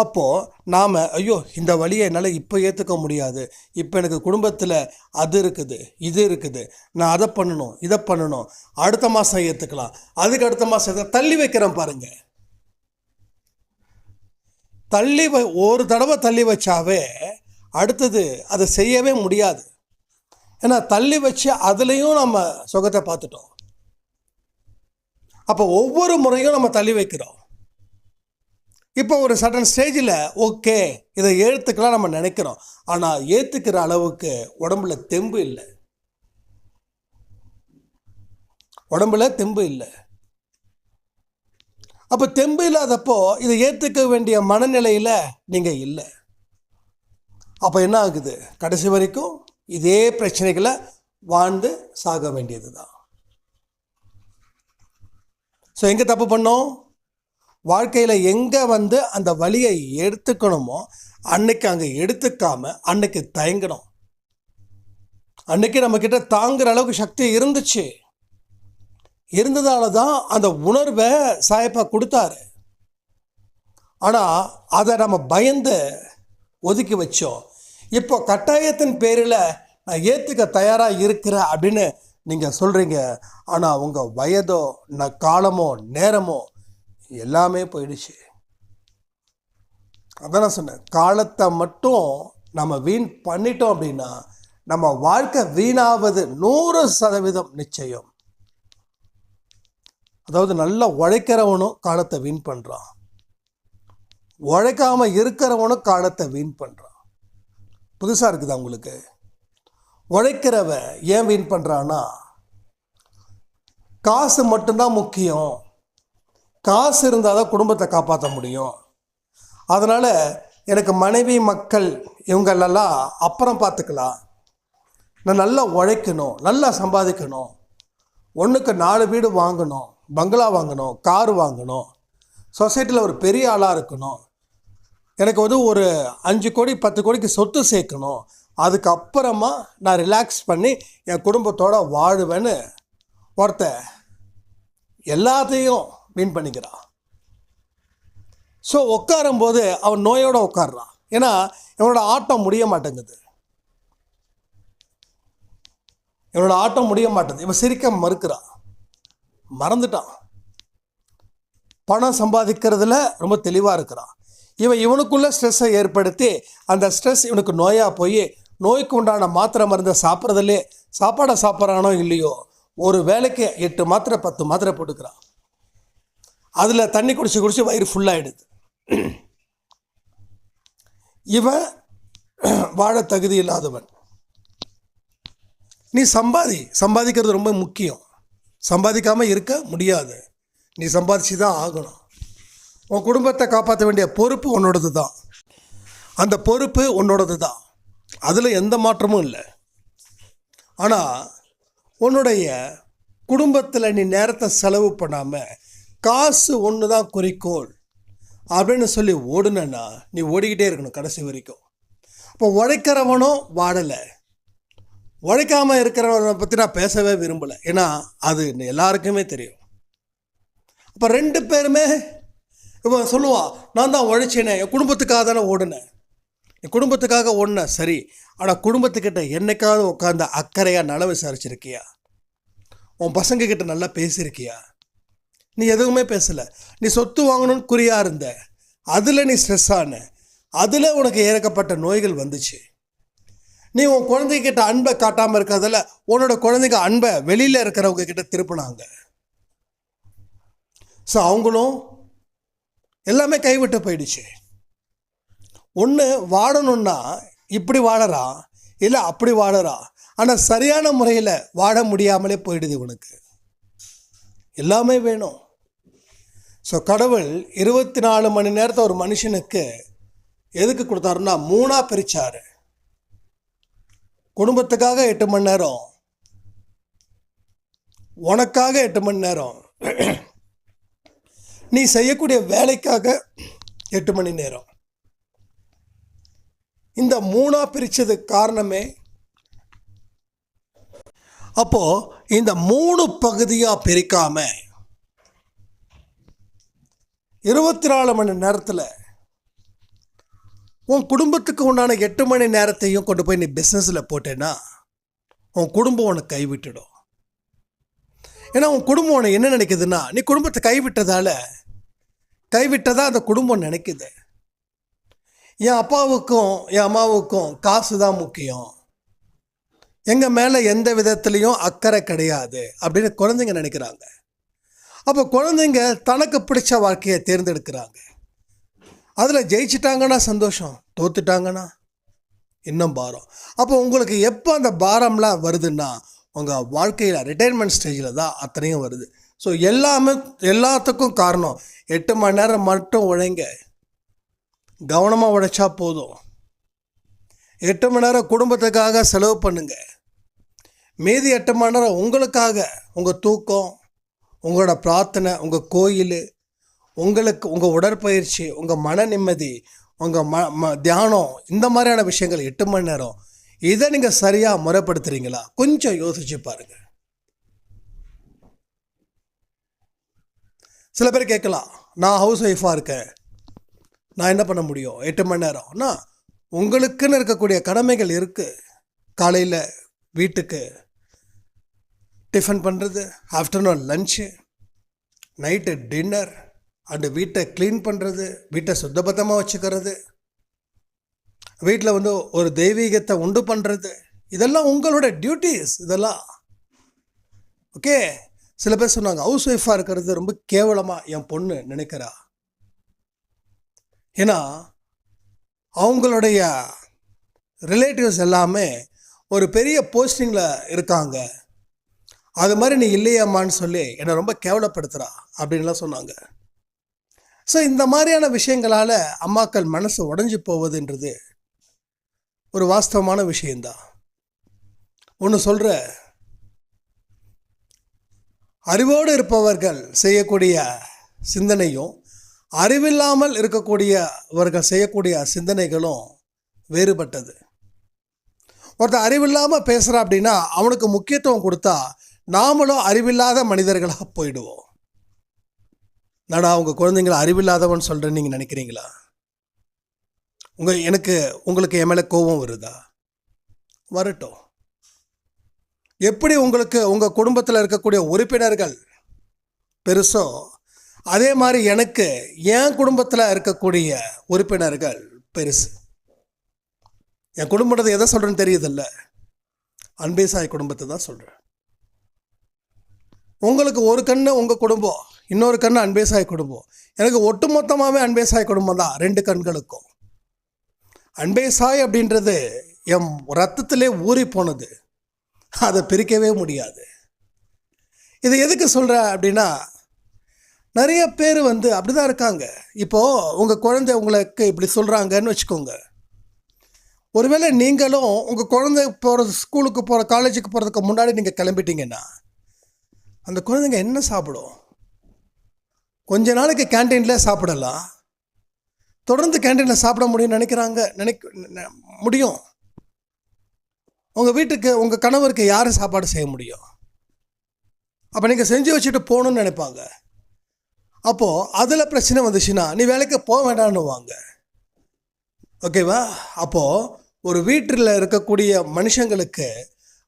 S1: அப்போது நாம் ஐயோ இந்த வழியை என்னால் இப்போ ஏற்றுக்க முடியாது, இப்போ எனக்கு குடும்பத்தில் அது இருக்குது இது இருக்குது, நான் அதை பண்ணணும் இதை பண்ணணும், அடுத்த மாதம் ஏற்றுக்கலாம், அதுக்கு அடுத்த மாதம் தள்ளி வைக்கிறேன் பாருங்கள். ஒரு தடவை தள்ளி வச்சாவே அடுத்தது அதை செய்யவே முடியாது. ஏன்னா தள்ளி வச்சு அதுலேயும் நம்ம சுகத்தை பார்த்துட்டோம். அப்போ ஒவ்வொரு முறையும் நம்ம தள்ளி வைக்கிறோம். இப்போ ஒரு சடன் ஸ்டேஜில் ஓகே இதை ஏற்றுக்கலாம் நம்ம நினைக்கிறோம், ஆனால் ஏற்றுக்கிற அளவுக்கு உடம்புல தெம்பு இல்லை, உடம்புல தெம்பு இல்லை. அப்போ தெம்பு இல்லாதப்போ இதை ஏற்றுக்க வேண்டிய மனநிலையில் நீங்கள் இல்லை. அப்போ என்ன ஆகுது? கடைசி வரைக்கும் இதே பிரச்சனைகளை வாழ்ந்து சாக வேண்டியது தான். ஸோ எங்கே தப்பு பண்ணோம்? வாழ்க்கையில் எங்கே அந்த வலியை எடுத்துக்கணுமோ அன்னைக்கு அங்கே எடுத்துக்காம அன்னைக்கு தயங்கணும். அன்னைக்கு நம்மக்கிட்ட தாங்குகிற அளவுக்கு சக்தி இருந்ததால தான் அந்த உணர்வை சாயப்பா கொடுத்தாரு. ஆனால் அதை நம்ம பயந்து ஒதுக்கி வச்சோம். இப்போ கட்டாயத்தின் பேரில் நான் ஏற்றுக்க தயாராக இருக்கிறேன் அப்படின்னு நீங்கள் சொல்கிறீங்க. ஆனால் உங்கள் வயதோ காலமோ நேரமோ எல்லாமே போயிடுச்சு. அதான் நான் சொன்னேன், காலத்தை மட்டும் நம்ம வீண் பண்ணிட்டோம் அப்படின்னா நம்ம வாழ்க்கை வீணாவது 100% நிச்சயம். அதாவது நல்லா உழைக்கிறவனும் காலத்தை வீண் பண்ணுறான், உழைக்காமல் இருக்கிறவனும் காலத்தை வீண் பண்ணுறான். புதுசாக இருக்குதா உங்களுக்கு? உழைக்கிறவன் ஏன் வீண் பண்ணுறான்னா காசு மட்டும்தான் முக்கியம், காசு இருந்தால் தான் குடும்பத்தை காப்பாற்ற முடியும். அதனால் எனக்கு மனைவி மக்கள் இவங்களெல்லாம் அப்புறம் பார்த்துக்கலாம், நான் நல்லா உழைக்கணும், நல்லா சம்பாதிக்கணும், ஒன்றுக்கு 4 வீடு வாங்கணும், பங்களா வாங்கணும், கார் வாங்கணும், சொசைட்டியில் ஒரு பெரிய ஆளாக இருக்கணும், எனக்கு ஒரு 5 கோடி 10 கோடிக்கு சொத்து சேர்க்கணும், அதுக்கப்புறமா நான் ரிலாக்ஸ் பண்ணி என் குடும்பத்தோடு வாழுவேன்னு ஒருத்தன் எல்லாத்தையும் வீண் பண்ணிக்கிறான். ஸோ உட்காரும்போது அவன் நோயோடு உட்காடுறான். ஏன்னா இவனோட ஆட்டம் முடிய மாட்டேங்குது, இவனோட ஆட்டம் முடிய மாட்டேங்குது. இவன் சிரிக்க மறுக்கிறான், மறந்துட்டான். பணம் சம்பாதிக்கிறதுல ரொம்ப தெளிவாக இருக்கிறான். இவனுக்குள்ள ஸ்ட்ரெஸ்ஸை ஏற்படுத்தி அந்த ஸ்ட்ரெஸ் இவனுக்கு நோயாக போய் நோய்க்கு உண்டான மாத்திரை மருந்தை சாப்பிட்றதுலே சாப்பாடை சாப்பிட்றானோ இல்லையோ ஒரு வேலைக்கு 8 மாத்திரை 10 மாத்திரை போட்டுக்கிறான். அதில் தண்ணி குடிச்சு வயிறு ஃபுல்லாகிடுது. இவன் வாழ தகுதி இல்லாதவன். நீ சம்பாதிக்கிறது ரொம்ப முக்கியம். சம்பாதிக்காமல் இருக்க முடியாது, நீ சம்பாதிச்சு தான் ஆகணும். உன் குடும்பத்தை காப்பாற்ற வேண்டிய பொறுப்பு உன்னோடது தான், அந்த பொறுப்பு உன்னோடது தான், அதில் எந்த மாற்றமும் இல்லை. ஆனால் உன்னுடைய குடும்பத்தில் நீ நேரத்தை செலவு பண்ணாமல் காசு ஒன்று தான் குறிக்கோள் அப்படின்னு சொல்லி ஓடுனா நீ ஓடிக்கிட்டே இருக்கணும் கடைசி வரைக்கும். அப்போ உழைக்கிறவனும் வாடலை, உழைக்காமல் இருக்கிறவனை பற்றி நான் பேசவே விரும்பலை. ஏன்னா அது எல்லாருக்குமே தெரியும். அப்போ 2 பேருமே இப்போ சொல்லுவான், நான் தான் உழைச்சேனே, என் குடும்பத்துக்காக தானே ஓடுனேன், என் குடும்பத்துக்காக ஓடினேன். சரி, ஆனால் குடும்பத்துக்கிட்ட என்னைக்காவது உட்காந்து அக்கறையாக நல விசாரிச்சிருக்கியா? உன் பசங்கக்கிட்ட நல்லா பேசியிருக்கியா? நீ எதுவுமே பேசலை. நீ சொத்து வாங்கணும்னு குறியாக இருந்த, அதில் நீ ஸ்ட்ரெஸ் ஆன, அதில் உனக்கு ஏற்கப்பட்ட நோய்கள் வந்துச்சு. நீ உன் குழந்தைகிட்ட அன்பை காட்டாமல் இருக்கிறதில் உன்னோட குழந்தைங்க அன்பை வெளியில் இருக்கிறவங்க கிட்ட திருப்பினாங்க. ஸோ அவங்களும் எல்லாமே கைவிட்டு போயிடுச்சு. ஒன்று வாழணுன்னா இப்படி வாழறா, இல்லை அப்படி வாழறா, ஆனால் சரியான முறையில் வாழ முடியாமலே போயிடுது. உனக்கு எல்லாமே வேணும். ஸோ கடவுள் 24 மணி நேரத்தை ஒரு மனுஷனுக்கு எதுக்கு கொடுத்தாருன்னா 3ஆக பிரித்தார். குடும்பத்துக்காக 8 மணி நேரம், உனக்காக 8 மணி நேரம், நீ செய்யக்கூடிய வேலைக்காக 8 மணி நேரம். இந்த 3ஆக பிரித்ததுக்கு காரணமே, அப்போது இந்த 3 பகுதியாக பிரிக்காமல் 24 மணி நேரத்தில் உன் குடும்பத்துக்கு உண்டான 8 மணி நேரத்தையும் கொண்டு போய் நீ பிஸ்னஸில் போட்டேன்னா உன் குடும்பம் உனக்கு கைவிட்டுடும். ஏன்னா உன் குடும்பம் உன்னை என்ன நினைக்குதுன்னா, நீ குடும்பத்தை கைவிட்டதா அந்த குடும்பம் நினைக்குது. என் அப்பாவுக்கும் என் அம்மாவுக்கும் காசு தான் முக்கியம், எங்கள் மேலே எந்த விதத்துலேயும் அக்கறை கிடையாது அப்படின்னு குழந்தைங்க நினைக்கிறாங்க. அப்போ குழந்தைங்க தனக்கு பிடிச்ச வாழ்க்கையை தேர்ந்தெடுக்கிறாங்க. அதில் ஜெயிச்சிட்டாங்கன்னா சந்தோஷம், தோத்துட்டாங்கன்னா இன்னும் பாரம். அப்போ உங்களுக்கு எப்போ அந்த பாரம்லாம் வருதுன்னா உங்கள் வாழ்க்கையில் ரிட்டைர்மெண்ட் ஸ்டேஜில் தான் அத்தனையும் வருது. ஸோ எல்லாத்துக்கும் காரணம் 8 மணி நேரம் மட்டும் உழைங்க, கவனமாக உழைச்சா போதும். 8 மணி நேரம் குடும்பத்துக்காக செலவு பண்ணுங்க, மீதி 8 மணி நேரம் உங்களுக்காக, உங்கள் தூக்கம், உங்களோட பிரார்த்தனை, உங்கள் கோயில், உங்களுக்கு உங்கள் உடற்பயிற்சி, உங்கள் மன நிம்மதி, உங்கள் தியானம், இந்த மாதிரியான விஷயங்கள் 8 மணி நேரம். இதை நீங்கள் சரியாக முறைப்படுத்துகிறீங்களா? கொஞ்சம் யோசிச்சு பாருங்கள். சில பேர் கேட்கலாம், நான் ஹவுஸ் ஒய்ஃபாக இருக்கேன், நான் என்ன பண்ண முடியும் 8 மணி நேரம்னா? உங்களுக்குன்னு இருக்கக்கூடிய கடமைகள் இருக்குது. காலையில் வீட்டுக்கு டிஃபன் பண்ணுறது, afternoon lunch, night dinner, and வீட்டை க்ளீன் பண்ணுறது, வீட்டை சுத்தபத்தமாக வச்சுக்கிறது, வீட்டில் ஒரு தெய்வீகத்தை உண்டு பண்ணுறது, இதெல்லாம் உங்களோட டியூட்டிஸ். இதெல்லாம் ஓகே. சில பேர் சொன்னாங்க, ஹவுஸ் ஒய்ஃபாக இருக்கிறது ரொம்ப கேவலமாக என் பொண்ணு நினைக்கிறா. ஏன்னா அவங்களுடைய ரிலேட்டிவ்ஸ் எல்லாமே ஒரு பெரிய போஸ்டிங்கில் இருக்காங்க, அது மாதிரி நீ இல்லையாம்மான்னு சொல்லி என்னை ரொம்ப கேவலப்படுத்துகிறா அப்படின்லாம் சொன்னாங்க. ஸோ இந்த மாதிரியான விஷயங்களால் அம்மாக்கள் மனசு உடைஞ்சு போவதுன்றது ஒரு வாஸ்தவமான விஷயந்தான். ஒன்று சொல்கிற, அறிவோடு இருப்பவர்கள் செய்யக்கூடிய சிந்தனையும் அறிவில்லாமல் இருக்கக்கூடியவர்கள் செய்யக்கூடிய சிந்தனைகளும் வேறுபட்டது. ஒருத்தர் அறிவில்லாமல் பேசுகிறான் அப்படின்னா அவனுக்கு முக்கியத்துவம் கொடுத்தா நாமளும் அறிவில்லாத மனிதர்களாக போயிடுவோம். நாடா உங்கள் குழந்தைங்களை அறிவில்லாதவன் சொல்கிறேன்னு நீங்கள் நினைக்கிறீங்களா? உங்களுக்கு என் மேலே கோபம் வருதா? வரட்டும். எப்படி உங்களுக்கு உங்கள் குடும்பத்தில் இருக்கக்கூடிய உறுப்பினர்கள் பெருசோ அதே மாதிரி எனக்கு என் குடும்பத்தில் இருக்கக்கூடிய உறுப்பினர்கள் பெருசு. என் குடும்பத்தை எதை சொல்கிறேன்னு தெரியுதில்ல, அன்பேசாய் குடும்பத்தை தான் சொல்கிறேன். உங்களுக்கு ஒரு கண்ணு உங்கள் குடும்பம், இன்னொரு கண்ணு அன்பேசாய் குடும்பம். எனக்கு ஒட்டுமொத்தமாகவே அன்பேசாய் குடும்பம் தான், 2 கண்களுக்கும். அன்பேசாய் அப்படின்றது என் ரத்தத்திலே ஊறி போனது, அதை பிரிக்கவே முடியாது. இதை எதுக்கு சொல்கிறேன் அப்படின்னா, நிறைய பேர் அப்படி தான் இருக்காங்க. இப்போது உங்கள் குழந்தை உங்களுக்கு இப்படி சொல்கிறாங்கன்னு வச்சுக்கோங்க. ஒருவேளை நீங்களும் உங்கள் குழந்தை ஸ்கூலுக்கு போகிற காலேஜுக்கு போகிறதுக்கு முன்னாடி நீங்கள் கிளம்பிட்டீங்கன்னா அந்த குழந்தைங்க என்ன சாப்பிடும்? கொஞ்ச நாளைக்கு கேன்டீனில் சாப்பிடலாம், தொடர்ந்து கேன்டீனில் சாப்பிட முடியும். உங்கள் வீட்டுக்கு உங்கள் கணவருக்கு யார் சாப்பாடு செய்ய முடியும்? அப்போ நீங்கள் செஞ்சு வச்சுட்டு போகணுன்னு நினைப்பாங்க. அப்போது அதில் பிரச்சனை வந்துச்சுன்னா நீ வேலைக்கு போக வேண்டான்னுவாங்க. ஓகேவா? அப்போது ஒரு வீட்டில் இருக்கக்கூடிய மனுஷங்களுக்கு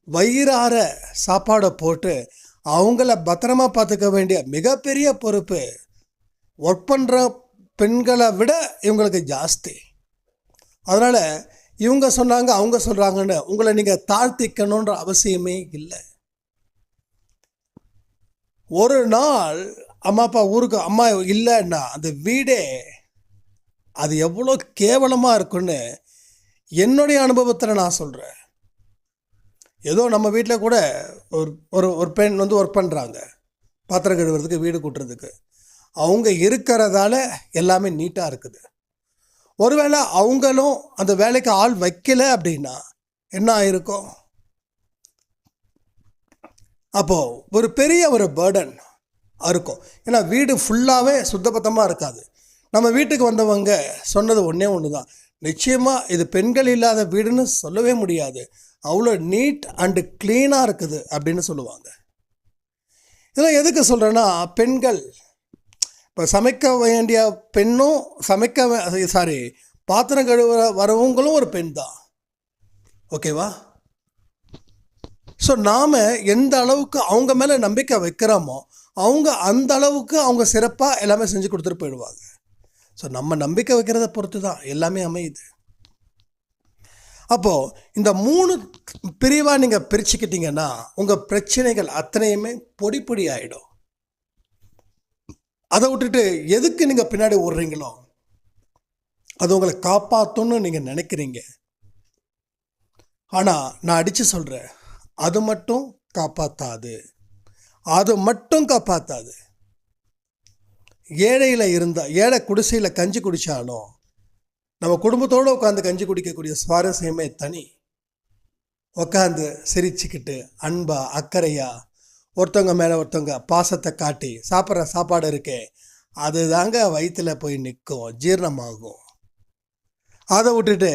S1: வயிறார சாப்பாடை போட்டு அவங்கள பத்திரமா பார்த்துக்க வேண்டிய மிகப்பெரிய பொறுப்பு ஒர்க் பண்ணுற பெண்களை விட இவங்களுக்கு ஜாஸ்தி. அதனால் இவங்க சொன்னாங்க அவங்க சொல்கிறாங்கன்னு உங்களை நீங்கள் தாழ்த்திக்கணுன்ற அவசியமே இல்லை. ஒரு நாள் அம்மா அப்பா ஊருக்கு அம்மா இல்லைன்னா அந்த வீடே அது எவ்வளோ கேவலமாக இருக்குன்னு என்னுடைய அனுபவத்தில் நான் சொல்கிறேன். ஏதோ நம்ம வீட்டில் கூட ஒரு பெண் ஒர்க் பண்ணுறாங்க, பாத்திரம் கழுவுறதுக்கு, வீடு கூட்டுறதுக்கு. அவங்க இருக்கிறதால எல்லாமே நீட்டாக இருக்குது. ஒருவேளை அவங்களும் அந்த வேலைக்கு ஆள் வைக்கல அப்படின்னா என்ன ஆயிருக்கும்? அப்போது ஒரு பெரிய பேர்டன் இருக்கும். ஏன்னா வீடு ஃபுல்லாகவே சுத்தபத்தமாக இருக்காது. நம்ம வீட்டுக்கு வந்தவங்க சொன்னது ஒன்று தான், நிச்சயமாக இது பெண்கள் இல்லாத வீடுன்னு சொல்லவே முடியாது, அவ்வளோ நீட் அண்டு க்ளீனாக இருக்குது அப்படின்னு சொல்லுவாங்க. இதெல்லாம் எதுக்கு சொல்கிறேன்னா, பெண்கள் இப்போ சமைக்க வேண்டிய பெண்ணும் பாத்திரம் கழுவ வரவங்களும் ஒரு பெண் தான். ஓகேவா? ஸோ நாம் எந்த அளவுக்கு அவங்க மேலே நம்பிக்கை வைக்கிறோமோ அவங்க அந்த அளவுக்கு அவங்க சிறப்பாக எல்லாமே செஞ்சு கொடுத்துட்டு போயிடுவாங்க. ஸோ நம்ம நம்பிக்கை வைக்கிறத பொறுத்து தான் எல்லாமே அமையுது. அப்போது இந்த 3 பிரிவாக நீங்கள் பிரிச்சுக்கிட்டிங்கன்னா உங்கள் பிரச்சனைகள் அத்தனையுமே பொடி பொடி ஆகிடும். அதை விட்டுட்டு எதுக்கு நீங்கள் பின்னாடி ஓடுறீங்களோ அது உங்களை காப்பாற்றும்னு நீங்கள் நினைக்கிறீங்க. ஆனால் நான் அடித்து சொல்கிறேன், அது மட்டும் காப்பாற்றாது. ஏழை குடிசையில் கஞ்சி குடித்தாலும் நம்ம குடும்பத்தோடு உட்காந்து கஞ்சி குடிக்கக்கூடிய சுவாரஸ்யமே தனி. உட்காந்து சிரிச்சுக்கிட்டு அன்பா அக்கறையா ஒருத்தவங்க மேலே ஒருத்தவங்க பாசத்தை காட்டி சாப்பிட்ற சாப்பாடு இருக்கே, அது தாங்க வயிற்றில் போய் நிற்கும், ஜீரணமாகும். அதை விட்டுட்டு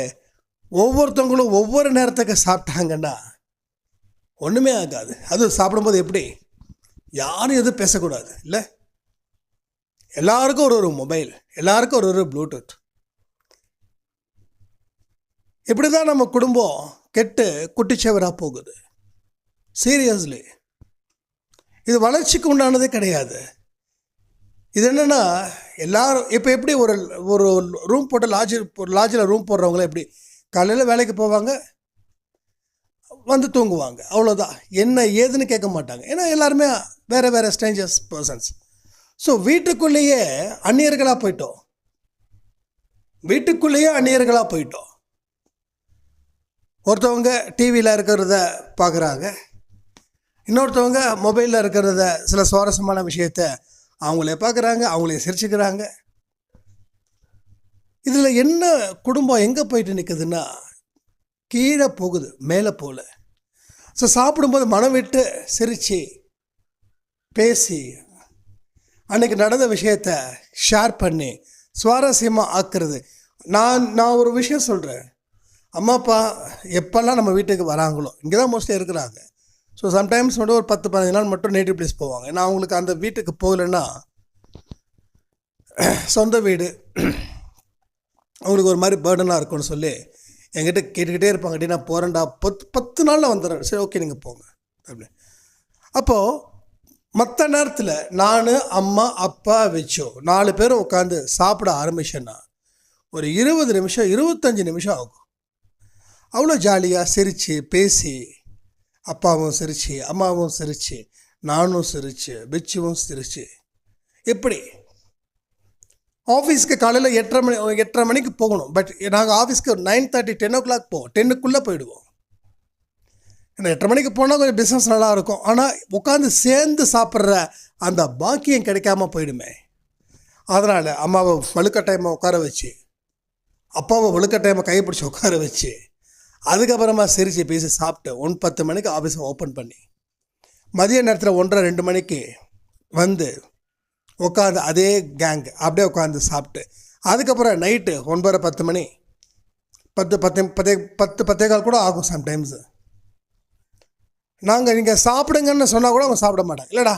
S1: ஒவ்வொருத்தவங்களும் ஒவ்வொரு நேரத்துக்கு சாப்பிட்டாங்கன்னா ஒன்றுமே ஆகாது. அதுவும் சாப்பிடும்போது எப்படி, யாரும் எதுவும் பேசக்கூடாது இல்லை, எல்லாருக்கும் ஒரு மொபைல், எல்லாருக்கும் ஒரு ப்ளூடூத். இப்படி தான் நம்ம குடும்பம் கெட்டு குட்டிச்சவராக போகுது. சீரியஸ்லி இது வளர்ச்சிக்கு உண்டானதே கிடையாது. இது என்னென்னா, எல்லாரும் இப்போ எப்படி ஒரு ரூம் போட்டு லாட்ஜில் ரூம் போடுறவங்கள எப்படி காலையில் வேலைக்கு போவாங்க, வந்து தூங்குவாங்க, அவ்வளோதான். என்ன ஏதுன்னு கேட்க மாட்டாங்க. ஏன்னா எல்லாருமே வேறு ஸ்ட்ரேஞ்சர்ஸ் பர்சன்ஸ். ஸோ வீட்டுக்குள்ளேயே அந்நியர்களாக போயிட்டோம். ஒருத்தவங்க டிவியில் இருக்கிறத பார்க்குறாங்க, இன்னொருத்தவங்க மொபைலில் இருக்கிறத சில சுவாரஸ்யமான விஷயத்த அவங்களே பார்க்குறாங்க, அவங்களே சிரிச்சுக்கிறாங்க. இதில் என்ன குடும்பம் எங்கே போயிட்டு நிற்குதுன்னா கீழே போகுது, மேலே போகல. ஸோ சாப்பிடும்போது மனம் விட்டு சிரித்து பேசி அன்றைக்கி நடந்த விஷயத்தை ஷேர் பண்ணி சுவாரஸ்யமாக ஆக்குறது. நான் ஒரு விஷயம் சொல்கிறேன். அம்மா அப்பா எப்போல்லாம் நம்ம வீட்டுக்கு வராங்களோ, இங்கே தான் மோஸ்ட்லி இருக்கிறாங்க. ஸோ சம்டைம்ஸ் வந்து ஒரு 10-15 நாள் மட்டும் நேட்டிவ் பிளேஸ் போவாங்க. ஏன்னா அவங்களுக்கு அந்த வீட்டுக்கு போகலைன்னா சொந்த வீடு அவங்களுக்கு ஒரு மாதிரி பேர்டனாக இருக்கும்னு சொல்லி என்கிட்ட கேட்டுக்கிட்டே இருப்பாங்க. டி நான் போகிறேன்டா, 10 நாளில் வந்துடுறேன். சரி, ஓகே, நீங்கள் போங்க அப்படி. அப்போது மற்ற நேரத்தில் நான், அம்மா, அப்பா வச்சோ 4 பேரும் உட்காந்து சாப்பிட ஆரம்பிச்சேன்னா ஒரு 20 நிமிஷம் 25 நிமிஷம் ஆகும். அவ்வளோ ஜாலியாக சிரித்து பேசி, அப்பாவும் சிரித்து, அம்மாவும் சிரித்து, நானும் சிரித்து, பிச்சுவும் சிரித்து, எப்படி ஆஃபீஸ்க்கு காலையில் 8:30 மணிக்கு போகணும். பட் நாங்கள் ஆஃபீஸ்க்கு 9:30 10 o'clock போவோம். 10க்குள்ளே போயிடுவோம். ஏன்னா 8:30 மணிக்கு போனால் கொஞ்சம் பிஸ்னஸ் நல்லாயிருக்கும். ஆனால் உட்காந்து சேர்ந்து சாப்பிட்ற அந்த பாக்கியம் கிடைக்காம போயிடுமே. அதனால் அம்மாவை வலுக்கட்டாயமாக உட்கார வச்சு, அப்பாவை வலுக்கட்டாயமாக கைப்பிடிச்சி உட்கார வச்சு, அதுக்கப்புறமா சிரித்து பேசி சாப்பிட்டு 10 மணிக்கு ஆஃபீஸை ஓப்பன் பண்ணி மதிய நேரத்தில் 1:30-2 மணிக்கு வந்து உட்காந்து அதே கேங் அப்படியே உட்காந்து சாப்பிட்டு, அதுக்கப்புறம் நைட்டு 9:30-10 மணி 10-10:15 கூட ஆகும் சம்டைம்ஸு. நாங்கள் நீங்கள் சாப்பிடுங்கன்னு சொன்னால் கூட அவங்க சாப்பிட மாட்டாங்க. இல்லைடா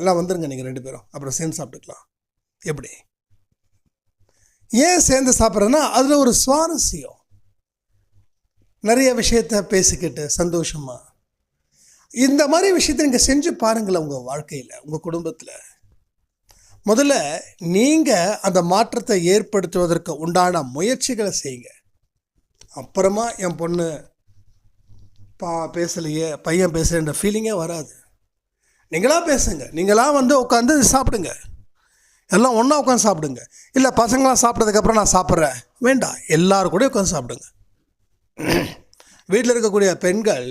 S1: எல்லாம் வந்துடுங்க நீங்கள் 2 பேரும், அப்புறம் சேர்ந்து சாப்பிட்டுக்கலாம். எப்படி ஏன் சேர்ந்து சாப்பிட்றதுன்னா அதில் ஒரு சுவாரஸ்யம், நிறைய விஷயத்த பேசிக்கிட்டு சந்தோஷமாக. இந்த மாதிரி விஷயத்தை நீங்கள் செஞ்சு பாருங்களேன் உங்கள் வாழ்க்கையில், உங்கள் குடும்பத்தில். முதல்ல நீங்கள் அந்த மாற்றத்தை ஏற்படுத்துவதற்கு உண்டான முயற்சிகளை செய்யுங்க. அப்புறமா என் பொண்ணு பேசலையே, பையன் பேசலைன்ற ஃபீலிங்கே வராது. நீங்களாக பேசுங்க, நீங்களாக வந்து உட்காந்து சாப்பிடுங்க, எல்லாம் ஒன்றா உட்காந்து சாப்பிடுங்க. இல்லை பசங்களாம் சாப்பிட்டதுக்கப்புறம் நான் சாப்பிட்றேன் வேண்டாம், எல்லோரும் கூட உட்காந்து சாப்பிடுங்க. வீட்டில் இருக்கக்கூடிய பெண்கள்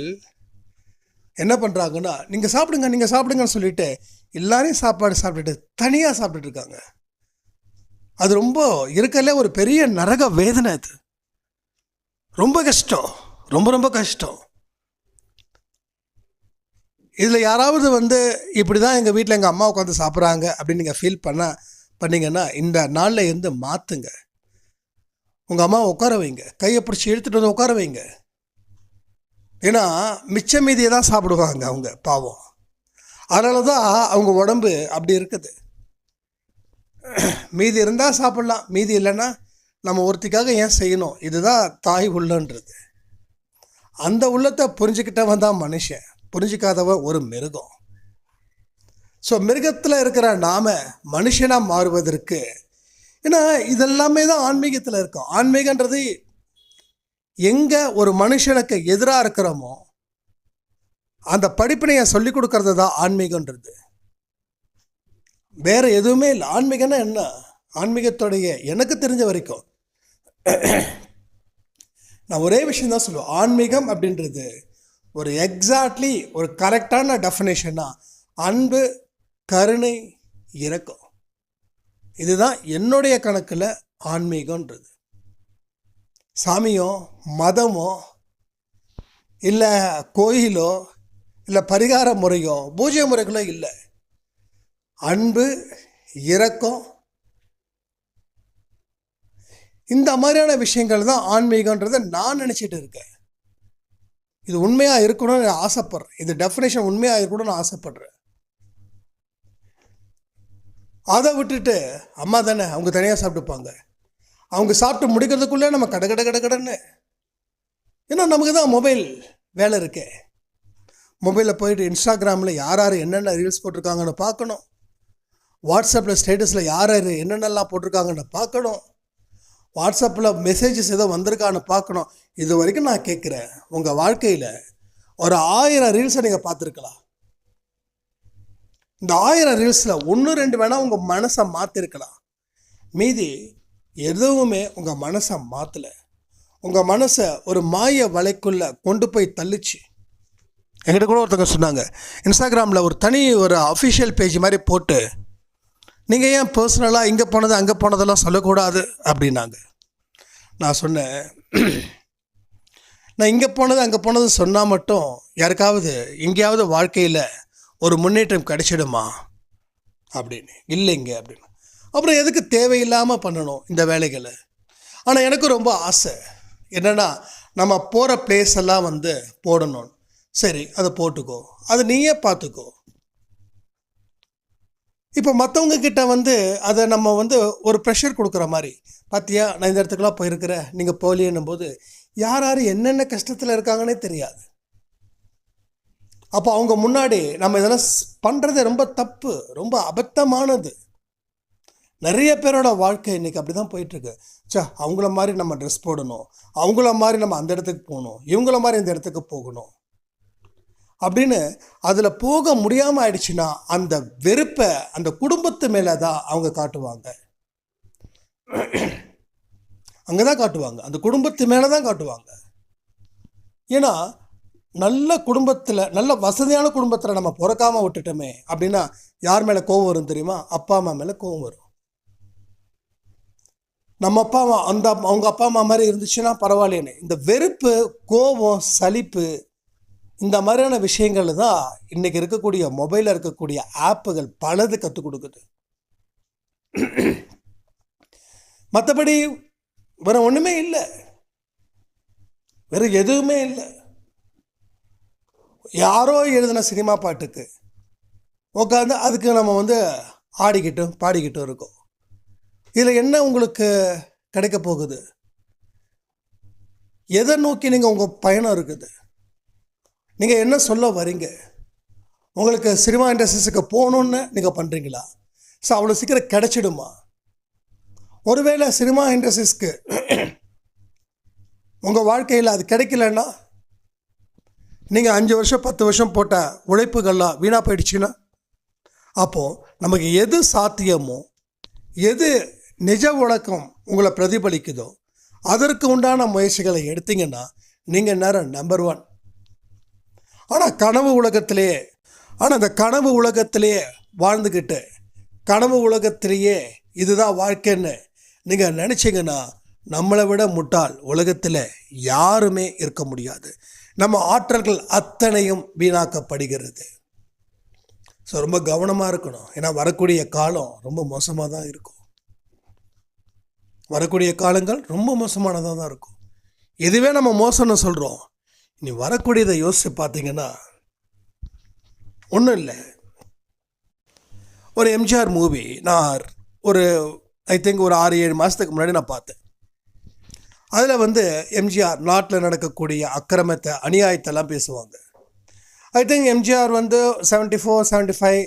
S1: என்ன பண்ணுறாங்கன்னா, நீங்கள் சாப்பிடுங்கன்னு சொல்லிட்டு எல்லாரையும் சாப்பாடு சாப்பிட்டுட்டு தனியாக சாப்பிட்டுட்டு இருக்காங்க. அது ரொம்ப இருக்கல ஒரு பெரிய நரக வேதனை. அது ரொம்ப கஷ்டம், ரொம்ப கஷ்டம். இதில் யாராவது வந்து இப்படி தான் எங்கள் வீட்டில் எங்கள் அம்மா உட்காந்து சாப்பிட்றாங்க அப்படின்னு நீங்கள் ஃபீல் பண்ணிங்கன்னா இந்த நாளில் இருந்து மாற்றுங்க. உங்கள் அம்மாவை உட்கார வைங்க, கையை பிடிச்சி இழுத்துட்டு வந்து உட்கார வைங்க. ஏன்னா மிச்ச மீதியை தான் சாப்பிடுவாங்க அவங்க, பாவம். அதனால தான் அவங்க உடம்பு அப்படி இருக்குது. மீதி இருந்தால் சாப்பிட்லாம், மீதி இல்லைன்னா நம்ம ஒருத்திக்காக ஏன் செய்யணும்? இதுதான் தாய் உள்ளன்றது. அந்த உள்ளத்தை புரிஞ்சுக்கிட்டவன் தான் மனுஷன், புரிஞ்சிக்காதவன் ஒரு மிருகம். ஸோ மிருகத்தில் இருக்கிற நாம் மனுஷனாக மாறுவதற்கு, ஏன்னா இதெல்லாமே தான் ஆன்மீகத்தில் இருக்கும். ஆன்மீகன்றது எங்கே ஒரு மனுஷனுக்கு எதிராக இருக்கிறோமோ அந்த படிப்பினையை சொல்லிக் கொடுக்கறது தான் ஆன்மீகன்றது. வேறு எதுவுமே இல்லை. ஆன்மீகம்னா என்ன? ஆன்மீகத்துடைய எனக்கு தெரிஞ்ச வரைக்கும் நான் ஒரே விஷயம் தான் சொல்லுவேன். ஆன்மீகம் அப்படின்றது ஒரு எக்ஸாக்ட்லி ஒரு கரெக்டான டெஃபினேஷன்னா அன்பு, கருணை, இரக்கம். இதுதான் என்னுடைய கணக்கில் ஆன்மீகன்றது. சாமியோ மதமோ இல்லை கோயிலோ இல்லை பரிகார முறையோ பூஜை முறைகளோ இல்லை. அன்பு, இரக்கம், இந்த மாதிரியான விஷயங்கள் தான் ஆன்மீகன்றதை நான் நினச்சிட்டு இருக்கேன். இது உண்மையாக இருக்கணும்னு நான் ஆசைப்பட்றேன். இந்த டெஃபினேஷன் உண்மையாக இருக்கணும்னு நான் ஆசைப்பட்றேன். அதை விட்டுட்டு அம்மா தானே அவங்க தனியாக சாப்பிட்டுப்பாங்க, அவங்க சாப்பிட்டு முடிக்கிறதுக்குள்ளே நம்ம கடன்னு, ஏன்னா நமக்கு தான் மொபைல் வேலை இருக்கே. மொபைலில் போயிட்டு இன்ஸ்டாகிராமில் யார் என்னென்ன ரீல்ஸ் போட்டிருக்காங்கன்னு பார்க்கணும், வாட்ஸ்அப்பில் ஸ்டேட்டஸில் யார் என்னென்னலாம் போட்டிருக்காங்கன்னு பார்க்கணும், வாட்ஸ்அப்பில் மெசேஜஸ் ஏதோ வந்திருக்கான்னு பார்க்கணும். இது வரைக்கும் நான் கேட்குறேன், உங்கள் வாழ்க்கையில் ஒரு 1000 ரீல்ஸை நீங்கள் பார்த்துருக்கலாம். இந்த 1000 ரீல்ஸில் 1-2 வேணால் உங்கள் மனசை மாற்றிருக்கலாம். மீதி எதுவுமே உங்கள் மனசை மாற்றலை. உங்கள் மனசை ஒரு மாய வலைக்குள்ளே கொண்டு போய் தள்ளிச்சு. என்கிட்ட கூட ஒருத்தங்க சொன்னாங்க, இன்ஸ்டாகிராமில் ஒரு அஃபிஷியல் பேஜ் மாதிரி போட்டு நீங்கள் ஏன் பர்சனலாக இங்கே போனது அங்கே போனதெல்லாம் சொல்லக்கூடாது அப்படின்னாங்க. நான் சொன்னேன், நான் இங்கே போனது அங்கே போனது சொன்னால் மட்டும் யாருக்காவது எங்கேயாவது வாழ்க்கையில் ஒரு முன்னேற்றம் கிடைச்சிடுமா அப்படின்னு. இல்லைங்க அப்படின்னு. அப்புறம் எதுக்கு தேவையில்லாமல் பண்ணணும் இந்த வேலைகளை? ஆனால் எனக்கு ரொம்ப ஆசை என்னென்னா, நம்ம போகிற பிளேஸ் எல்லாம் வந்து போடணும். சரி, அதை போட்டுக்கோ, அதை நீயே பார்த்துக்கோ. இப்போ மற்றவங்க கிட்ட வந்து அதை நம்ம வந்து ஒரு ப்ரெஷர் கொடுக்குற மாதிரி, பார்த்தியா நான் இந்த இடத்துக்குலாம் போயிருக்கிறேன், நீங்கள் போலியன்னும் போது யார் யார் என்னென்ன கஷ்டத்தில் இருக்காங்கன்னே தெரியாது. அப்போ அவங்க முன்னாடி நம்ம இதெல்லாம் பண்ணுறது ரொம்ப தப்பு, ரொம்ப அபத்தமானது. நிறைய பேரோட வாழ்க்கை இன்றைக்கி அப்படி தான் போயிட்டுருக்கு. அவங்கள மாதிரி நம்ம ட்ரெஸ் போடணும், அவங்கள மாதிரி நம்ம அந்த இடத்துக்கு போகணும், இவங்கள மாதிரி இந்த இடத்துக்கு போகணும் அப்படின்னு அதில் போக முடியாமல் ஆயிடுச்சுன்னா அந்த வெறுப்பை அந்த குடும்பத்து மேலே தான் அவங்க காட்டுவாங்க. அங்கே தான் காட்டுவாங்க, அந்த குடும்பத்து மேலே தான் காட்டுவாங்க. ஏன்னா நல்ல குடும்பத்தில், நல்ல வசதியான குடும்பத்தில் நம்ம பிறக்காமல் விட்டுட்டோமே அப்படின்னா யார் மேலே கோபம் வரும் தெரியுமா? அப்பா அம்மா மேலே கோபம் வரும். நம்ம அப்பா அம்மா அவங்க அப்பா அம்மா மாதிரி இருந்துச்சுன்னா பரவாயில்லைன்னு இந்த வெறுப்பு, கோபம், சலிப்பு, இந்த மாதிரியான விஷயங்கள் தான் இன்றைக்கி இருக்கக்கூடிய மொபைலில் இருக்கக்கூடிய ஆப்புகள் பலது கற்றுக் கொடுக்குது. மற்றபடி வேறு ஒன்றுமே இல்லை, வேறு எதுவுமே இல்லை. யாரோ எழுதின சினிமா பாட்டுக்கு உட்காந்து அதுக்கு நம்ம வந்து ஆடிக்கிட்டும் பாடிக்கிட்டும் இருக்கோம். இதில் என்ன உங்களுக்கு கிடைக்க போகுது? எதை நோக்கி நீங்கள் உங்கள் பயணம் இருக்குது? நீங்கள் என்ன சொல்ல வரீங்க? உங்களுக்கு சினிமா இண்டஸ்ட்ரீஸுக்கு போகணுன்னு நீங்கள் பண்ணுறீங்களா? ஸோ அவ்வளோ சீக்கிரம் கிடைச்சிடுமா? ஒருவேளை சினிமா இண்டஸ்ட்ரீஸ்க்கு உங்கள் வாழ்க்கையில் அது கிடைக்கலன்னா, நீங்கள் 5 வருஷம் 10 வருஷம் போட்ட உழைப்புகள்லாம் வீணாக போயிடுச்சுன்னா, அப்போது நமக்கு எது சாத்தியமோ, எது நிஜ உலகம் உங்களை பிரதிபலிக்குதோ அதற்கு உண்டான முயற்சிகளை எடுத்தீங்கன்னா நீங்கள் நேரம் நம்பர் 1. ஆனால் அந்த கனவு உலகத்திலேயே வாழ்ந்துக்கிட்டு கனவு உலகத்திலேயே இதுதான் வாழ்க்கைன்னு நீங்கள் நினச்சிங்கன்னா நம்மளை விட முட்டாள் உலகத்தில் யாருமே இருக்க முடியாது. நம்ம ஆற்றல்கள் அத்தனையும் வீணாக்கப்படுகிறது. ஸோ ரொம்ப கவனமாக இருக்கணும். ஏன்னா வரக்கூடிய காலம் ரொம்ப மோசமாக தான் இருக்கும். வரக்கூடிய காலங்கள் ரொம்ப மோசமானதாக தான் இருக்கும். இதுவே நம்ம மோசம்னு சொல்கிறோம். இனி வரக்கூடியதை யோசித்து பார்த்தீங்கன்னா ஒன்றும் இல்லை. ஒரு எம்ஜிஆர் மூவி நான் ஒரு ஐ திங்க் ஒரு 6-7 மாதத்துக்கு முன்னாடி நான் பார்த்தேன். அதில் வந்து எம்ஜிஆர் நாட்டில் நடக்கக்கூடிய அக்கிரமத்தை, அநியாயத்தெல்லாம் பேசுவாங்க. ஐ திங்க் எம்ஜிஆர் வந்து 74, 75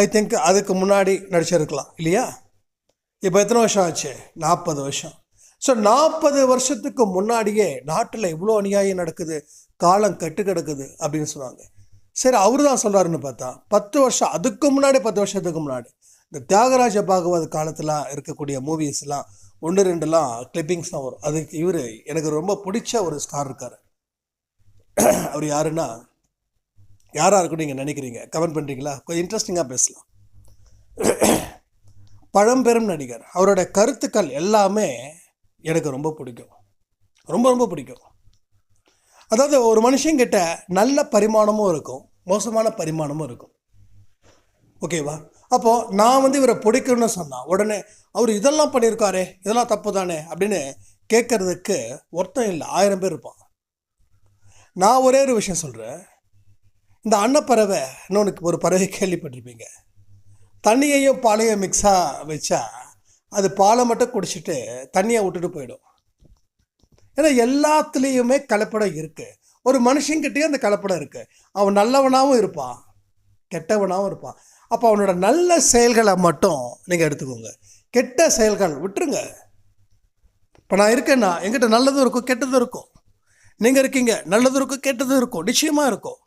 S1: ஐ திங்க் அதுக்கு முன்னாடி நடிச்சிருக்கலாம் இல்லையா? இப்போ எத்தனை வருஷம் ஆச்சு? 40 வருஷம். ஸோ 40 வருஷத்துக்கு முன்னாடியே நாட்டில் இவ்வளோ அநியாயம் நடக்குது, காலம் கட்டு கிடக்குது அப்படின்னு சொன்னாங்க. சரி, அவரு தான் சொல்கிறாருன்னு பார்த்தா 10 வருஷம் அதுக்கு முன்னாடி, 10 வருஷத்துக்கு முன்னாடி இந்த தியாகராஜ பாகவத் காலத்தில் இருக்கக்கூடிய மூவிஸ்லாம் 1-2 கிளிப்பிங்ஸ்லாம் வரும். அதுக்கு இவர் எனக்கு ரொம்ப பிடிச்ச ஒரு ஸ்டார் இருக்கார். அவர் யாருன்னா, யாராக இருக்குன்னு நீங்கள் நினைக்கிறீங்க? கமெண்ட் பண்ணுறீங்களா? கொஞ்சம் இன்ட்ரெஸ்டிங்காக பேசலாம். பழம்பெரும் நடிகர். அவரோட கருத்துக்கள் எல்லாமே எனக்கு ரொம்ப பிடிக்கும், ரொம்ப ரொம்ப பிடிக்கும். அதாவது ஒரு மனுஷங்கிட்ட நல்ல பரிமாணமும் இருக்கும், மோசமான பரிமாணமும் இருக்கும். ஓகேவா? அப்போது நான் வந்து இவரை பிடிக்கணும்னு சொன்னால் உடனே அவர் இதெல்லாம் பண்ணியிருக்காரே, இதெல்லாம் தப்பு தானே அப்படின்னு கேட்குறதுக்கு ஒருத்தன் இல்லை, 1000 பேர் இருப்பான். நான் ஒரே ஒரு விஷயம் சொல்கிறேன். இந்த அன்னப்பறவை, இன்னொன்று ஒரு பறவை கேள்விப்பட்டிருப்பீங்க, தண்ணியையும் பாலையும் மிக்ஸாக வச்சா அது பாலை மட்டும் குடிச்சிட்டு தண்ணியை விட்டுட்டு போயிடும். ஏன்னா எல்லாத்துலேயுமே கலப்படம் இருக்குது. ஒரு மனுஷங்கிட்டேயும் அந்த கலப்படம் இருக்குது. அவன் நல்லவனாகவும் இருப்பான், கெட்டவனாகவும் இருப்பான். அப்போ அவனோட நல்ல செயல்களை மட்டும் நீங்கள் எடுத்துக்கோங்க, கெட்ட செயல்கள் விட்டுருங்க. இப்போ நான் இருக்கேன்னா என்கிட்ட நல்லதும் இருக்கும் கெட்டதும் இருக்கும். நீங்கள் இருக்கீங்க, நல்லதும் இருக்கும் கெட்டதும் இருக்கும், நிச்சயமாக இருக்கும்.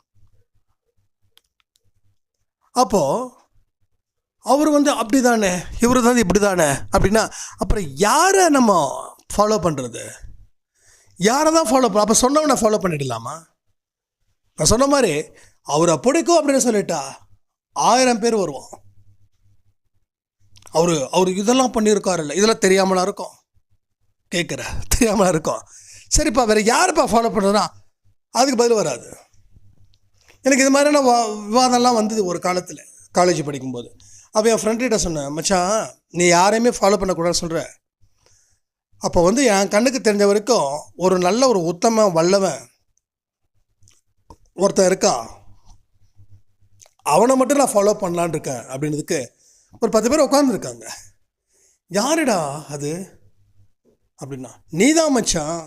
S1: அப்போது அவர் வந்து அப்படி தானே, இவர் தான் இப்படி தானே அப்படின்னா அப்புறம் யாரை நம்ம ஃபாலோ பண்ணுறது? யாரை தான் ஃபாலோ பண்ண? அப்போ சொன்னவனை ஃபாலோ பண்ணிடலாமா? நான் சொன்ன மாதிரி அவரை பிடிக்கும் அப்படின்னு சொல்லிட்டா 1000 பேர் வருவான். அவர் இதெல்லாம் பண்ணியிருக்காருல்ல, இதெல்லாம் தெரியாமலா இருக்கும்? கேட்குற தெரியாமலா இருக்கும்? சரிப்பா வேறு யாருப்பா ஃபாலோ பண்ணுறதுனா அதுக்கு பதில் வராது. எனக்கு இது மாதிரியான விவாதம்லாம் வந்தது ஒரு காலத்தில் காலேஜ் படிக்கும்போது. அப்போ என் ஃப்ரெண்ட்கிட்ட சொன்னேன், மச்சான் நீ யாரையுமே ஃபாலோ பண்ணக்கூடாதுன்னு சொல்கிற. அப்போ வந்து என் கண்ணுக்கு தெரிஞ்ச வரைக்கும் ஒரு நல்ல ஒரு உத்தம வல்லவன் ஒருத்தன் இருக்கா, அவனை மட்டும் நான் ஃபாலோ பண்ணலான் இருக்கேன் அப்படின்றதுக்கு ஒரு 10 பேர் உட்காந்துருக்காங்க. யாருடா அது அப்படின்னா, நீ தான் மச்சான்.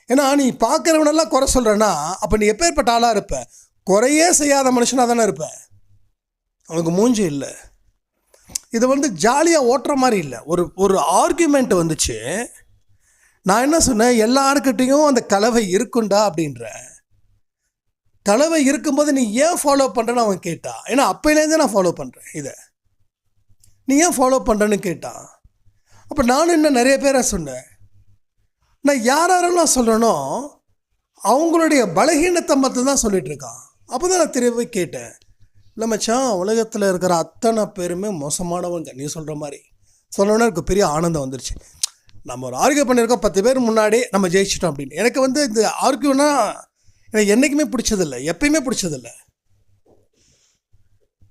S1: ஏன்னா நீ பார்க்குறவனெல்லாம் குறை சொல்கிறேன்னா அப்போ நீ எப்பேற்பட்ட ஆளாக இருப்ப? குறையே செய்யாத மனுஷனாக தானே இருப்ப. அவனுக்கு மூஞ்சி இல்லை. இது வந்து ஜாலியாக ஓட்டுற மாதிரி இல்லை. ஒரு ஆர்கியூமெண்ட் வந்துச்சு. நான் என்ன சொன்னேன், எல்லாருக்கிட்டையும் அந்த கலவை இருக்குண்டா அப்படின்ற. கலவை இருக்கும்போது நீ ஏன் ஃபாலோ பண்ணுறேன்னு அவன் கேட்டான். ஏன்னா அப்போலேருந்தே நான் ஃபாலோ பண்ணுறேன் இதை, நீ ஏன் ஃபாலோ பண்ணுறேன்னு கேட்டான். அப்போ நானும் இன்னும் நிறைய பேரை சொன்னேன். நான் யாரெல்லாம் சொல்கிறேனோ அவங்களுடைய பலகீனத்தை மட்டும் தான் சொல்லிகிட்ருக்கான். அப்போ தான் நான் திரும்பி கேட்டேன், இல்லை மச்சான் உலகத்தில் இருக்கிற அத்தனை பேருமே மோசமானவங்க. நீ சொல்கிற மாதிரி சொல்லணுன்னா எனக்கு பெரிய ஆனந்தம் வந்துருச்சு. நம்ம ஒரு ஆர்கியூ பண்ணியிருக்கோம் 10 பேர் முன்னாடி, நம்ம ஜெயிச்சிட்டோம் அப்படின்னு. எனக்கு வந்து இந்த ஆர்கியூனா எனக்கு என்றைக்குமே பிடிச்சதில்லை, எப்பயுமே பிடிச்சதில்லை.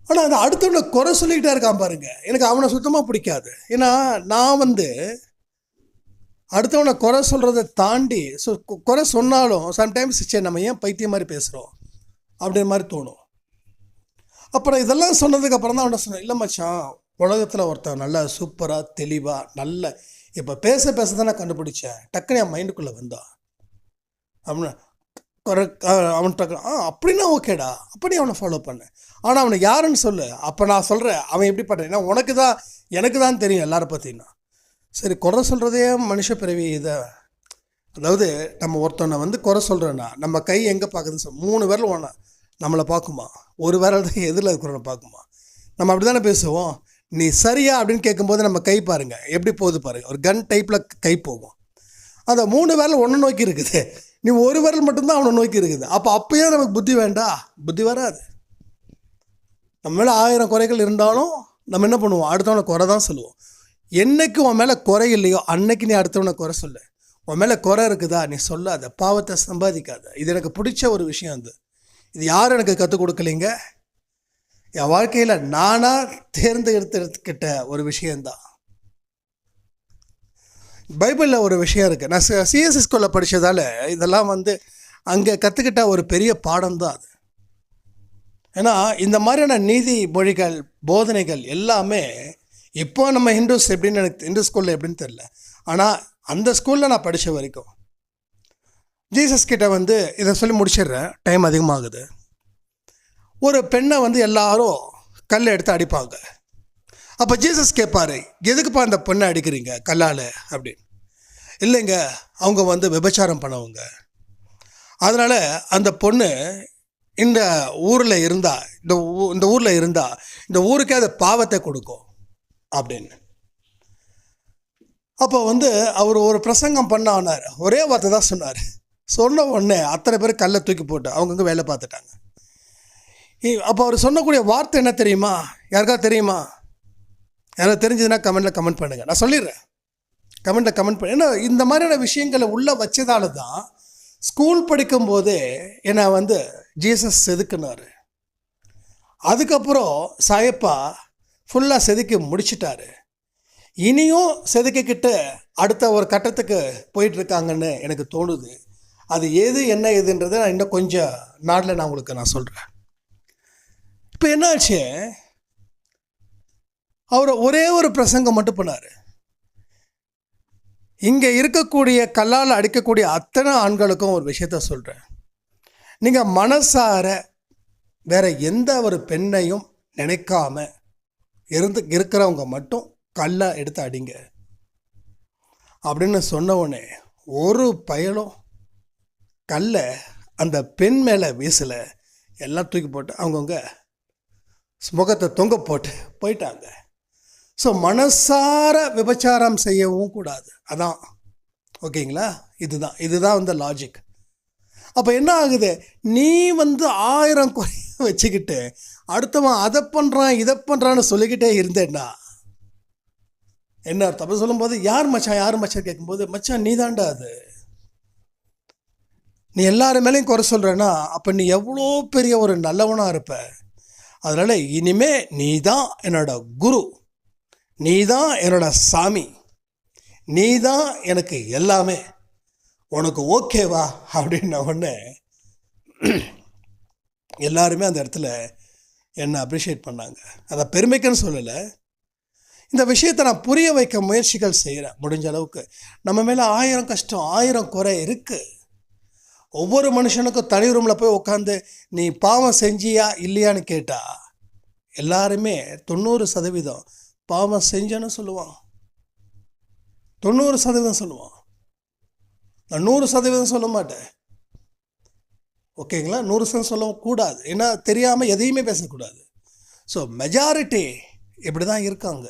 S1: ஆனால் அந்த அடுத்தவனை குறை சொல்லிக்கிட்டே இருக்கான் பாருங்க, எனக்கு அவனை சுத்தமாக பிடிக்காது. ஏன்னா நான் வந்து அடுத்தவனை குறை சொல்கிறத தாண்டி குறை சொன்னாலும் சம்டைம்ஸ் சரி நம்ம ஏன் பைத்தியம் மாதிரி பேசுகிறோம் அப்படின்ற மாதிரி தோணும். அப்புறம் இதெல்லாம் சொன்னதுக்கப்புறம் தான் அவனை சொன்னேன், இல்லை மச்சான் உலகத்தில் ஒருத்தன் நல்லா சூப்பராக தெளிவாக நல்ல இப்போ பேச தான் நான் கண்டுபிடிச்சேன். டக்குன்னு என் மைண்டுக்குள்ளே வந்தான் அப்படின்னா அவன் டக்கு அப்படின்னா ஓகேடா, அப்படி அவனை ஃபாலோ பண்ணேன். ஆனால் அவனை யாருன்னு சொல்லு. அப்போ நான் சொல்கிறேன் அவன் எப்படி பண்ணுறேன், ஏன்னா எனக்கு தான் தெரியும் எல்லாரை பற்றினா. சரி குறை சொல்கிறதே மனுஷ பிறவி இதை. அதாவது நம்ம ஒருத்தனை வந்து குறை சொல்கிறேன்னா நம்ம கை எங்கே பார்க்குதுன்னு 3 விரல் ஒன்றா நம்மளை பார்க்குமா, ஒரு விரல் தான் எதிரில் இருக்கிறவனை பார்க்குமா. நம்ம அப்படி தானே பேசுவோம். நீ சரியா அப்படின்னு கேட்கும்போது நம்ம கை பாருங்கள் எப்படி போகுது பாருங்கள், ஒரு கன் டைப்பில் கை போகும். அந்த 3 விரல் ஒன்று நோக்கி இருக்குது, நீ ஒரு விரல் மட்டும்தான் அவனை நோக்கி இருக்குது. அப்போயே நமக்கு புத்தி வேண்டாம், புத்தி வராது. நம்ம மேலே 1000 குறைகள் இருந்தாலும் நம்ம என்ன பண்ணுவோம், அடுத்தவனை குறை தான் சொல்லுவோம். என்னைக்கு உன் மேலே குறை இல்லையோ அன்னைக்கு நீ அடுத்தவனை குறை சொல்லு. உன் மேலே குறை இருக்குதா நீ சொல்லாத, பாவத்தை சம்பாதிக்காத. இது எனக்கு பிடிச்ச ஒரு விஷயம். இது யாரும் எனக்கு கற்றுக் கொடுக்கலைங்க, என் வாழ்க்கையில் நானாக தேர்ந்தெடுத்துக்கிட்ட ஒரு விஷயந்தான். பைபிளில் ஒரு விஷயம் இருக்குது. நான் சிஎஸ்சி ஸ்கூலில் படித்ததால் இதெல்லாம் வந்து அங்கே கற்றுக்கிட்ட ஒரு பெரிய பாடம் தான் அது. ஏன்னா இந்த மாதிரியான நீதி மொழிகள் போதனைகள் எல்லாமே இப்போ நம்ம ஹிந்துஸ் எப்படின்னு எனக்கு ஹிந்து ஸ்கூலில் எப்படின்னு தெரில, ஆனால் அந்த ஸ்கூலில் நான் படித்த வரைக்கும் ஜீசஸ் கிட்ட வந்து இதை சொல்லி முடிச்சிடுறேன், டைம் அதிகமாகுது. ஒரு பெண்ணை வந்து எல்லாரும் கல் எடுத்து அடிப்பாங்க. அப்போ ஜீசஸ் கேட்பாரு, எதுக்குப்பா அந்த பெண்ணை அடிக்கிறீங்க கல்லால் அப்படின்னு. இல்லைங்க அவங்க வந்து விபச்சாரம் பண்ணவங்க, அதனால் அந்த பொண்ணு இந்த ஊரில் இருந்தால் இந்த ஊரில் இருந்தால் இந்த ஊருக்கே அது பாவத்தை கொடுக்கும் அப்படின்னு. அப்போ வந்து அவர் ஒரு பிரசங்கம் பண்ணார், ஒரே வார்த்தை தான் சொன்னார். சொன்ன உடனே அத்தனை பேர் கல்லை தூக்கி போட்டு அவங்கவுங்க வேலை பார்த்துட்டாங்க. அப்போ அவர் சொன்னக்கூடிய வார்த்தை என்ன தெரியுமா? யாருக்காவது தெரியுமா? யாராவது தெரிஞ்சதுன்னா கமெண்ட்டில் கமெண்ட் பண்ணுங்கள், நான் சொல்லிடுறேன். கமெண்ட்டில் கமெண்ட் பண்ண. ஏன்னா இந்த மாதிரியான விஷயங்களை உள்ளே வச்சதால தான் ஸ்கூல் படிக்கும்போதே என்னை வந்து ஜீசஸ் செதுக்குனார். அதுக்கப்புறம் சாயப்பா ஃபுல்லாக செதுக்கி முடிச்சிட்டாரு. இனியும் செதுக்கிக்கிட்டு அடுத்த ஒரு கட்டத்துக்கு போயிட்டுருக்காங்கன்னு எனக்கு தோணுது. அது எது என்ன ஏதுன்றதை நான் இன்னும் கொஞ்சம் நாளில் நான் உங்களுக்கு சொல்கிறேன். இப்போ என்னாச்சு, அவர் ஒரே ஒரு பிரசங்கம் மட்டும் பண்ணார். இங்கே இருக்கக்கூடிய கல்லால் அடிக்கக்கூடிய அத்தனை ஆண்களுக்கும் ஒரு விஷயத்த சொல்கிறேன். நீங்கள் மனசார வேற எந்த ஒரு பெண்ணையும் நினைக்காம இருக்கிறவங்க மட்டும் கல்லை எடுத்து அடிங்க அப்படின்னு சொன்ன உடனே ஒரு பயலும் கல்லை அந்த பெண் மேலே வீசலை. எல்லாம் தூக்கி போட்டு அவங்கவுங்க முகத்தை தொங்க போட்டு போயிட்டாங்க. ஸோ மனசார விபச்சாரம் செய்யவும் கூடாது, அதான் ஓகேங்களா. இதுதான் வந்து லாஜிக். அப்போ என்ன ஆகுது, நீ வந்து 1000 குறைய வச்சுக்கிட்டு அடுத்தவன் அதை பண்ணுறான் இதை பண்ணுறான்னு சொல்லிக்கிட்டே இருந்தேன்னா என்ன அர்த்தம்? அப்போ சொல்லும்போது யார் மச்சான் கேட்கும்போது, மச்சான் நீ தாண்டா அது. நீ எல்லாரு மேலேயும் குறை சொல்கிறேன்னா அப்போ நீ எவ்வளோ பெரிய ஒரு நல்லவனாக இருப்ப. அதனால் இனிமே நீ தான் என்னோட குரு, நீ தான் என்னோட சாமி, நீ தான் எனக்கு எல்லாமே, உனக்கு ஓகேவா அப்படின்ன உடனே எல்லாருமே அந்த இடத்துல என்னை அப்ரிஷியேட் பண்ணாங்க. அதை பெருமைக்குன்னு சொல்லலை, இந்த விஷயத்தை நான் புரிய வைக்க முயற்சிகள் செய்கிறேன் முடிஞ்ச அளவுக்கு. நம்ம மேலே 1000 கஷ்டம் 1000 குறை இருக்குது. ஒவ்வொரு மனுஷனுக்கும் தனி ரூமில் போய் உட்காந்து நீ பாவம் செஞ்சியா இல்லையான்னு கேட்டால் எல்லாருமே 90% பாவம் செஞ்சேன்னு சொல்லுவான். 90% சொல்லுவான். நான் 100% சொல்ல மாட்டேன். ஓகேங்களா? 100% சொல்லக்கூடாது, ஏன்னா தெரியாமல் எதையுமே பேசக்கூடாது. ஸோ மெஜாரிட்டி இப்படி தான் இருக்காங்க.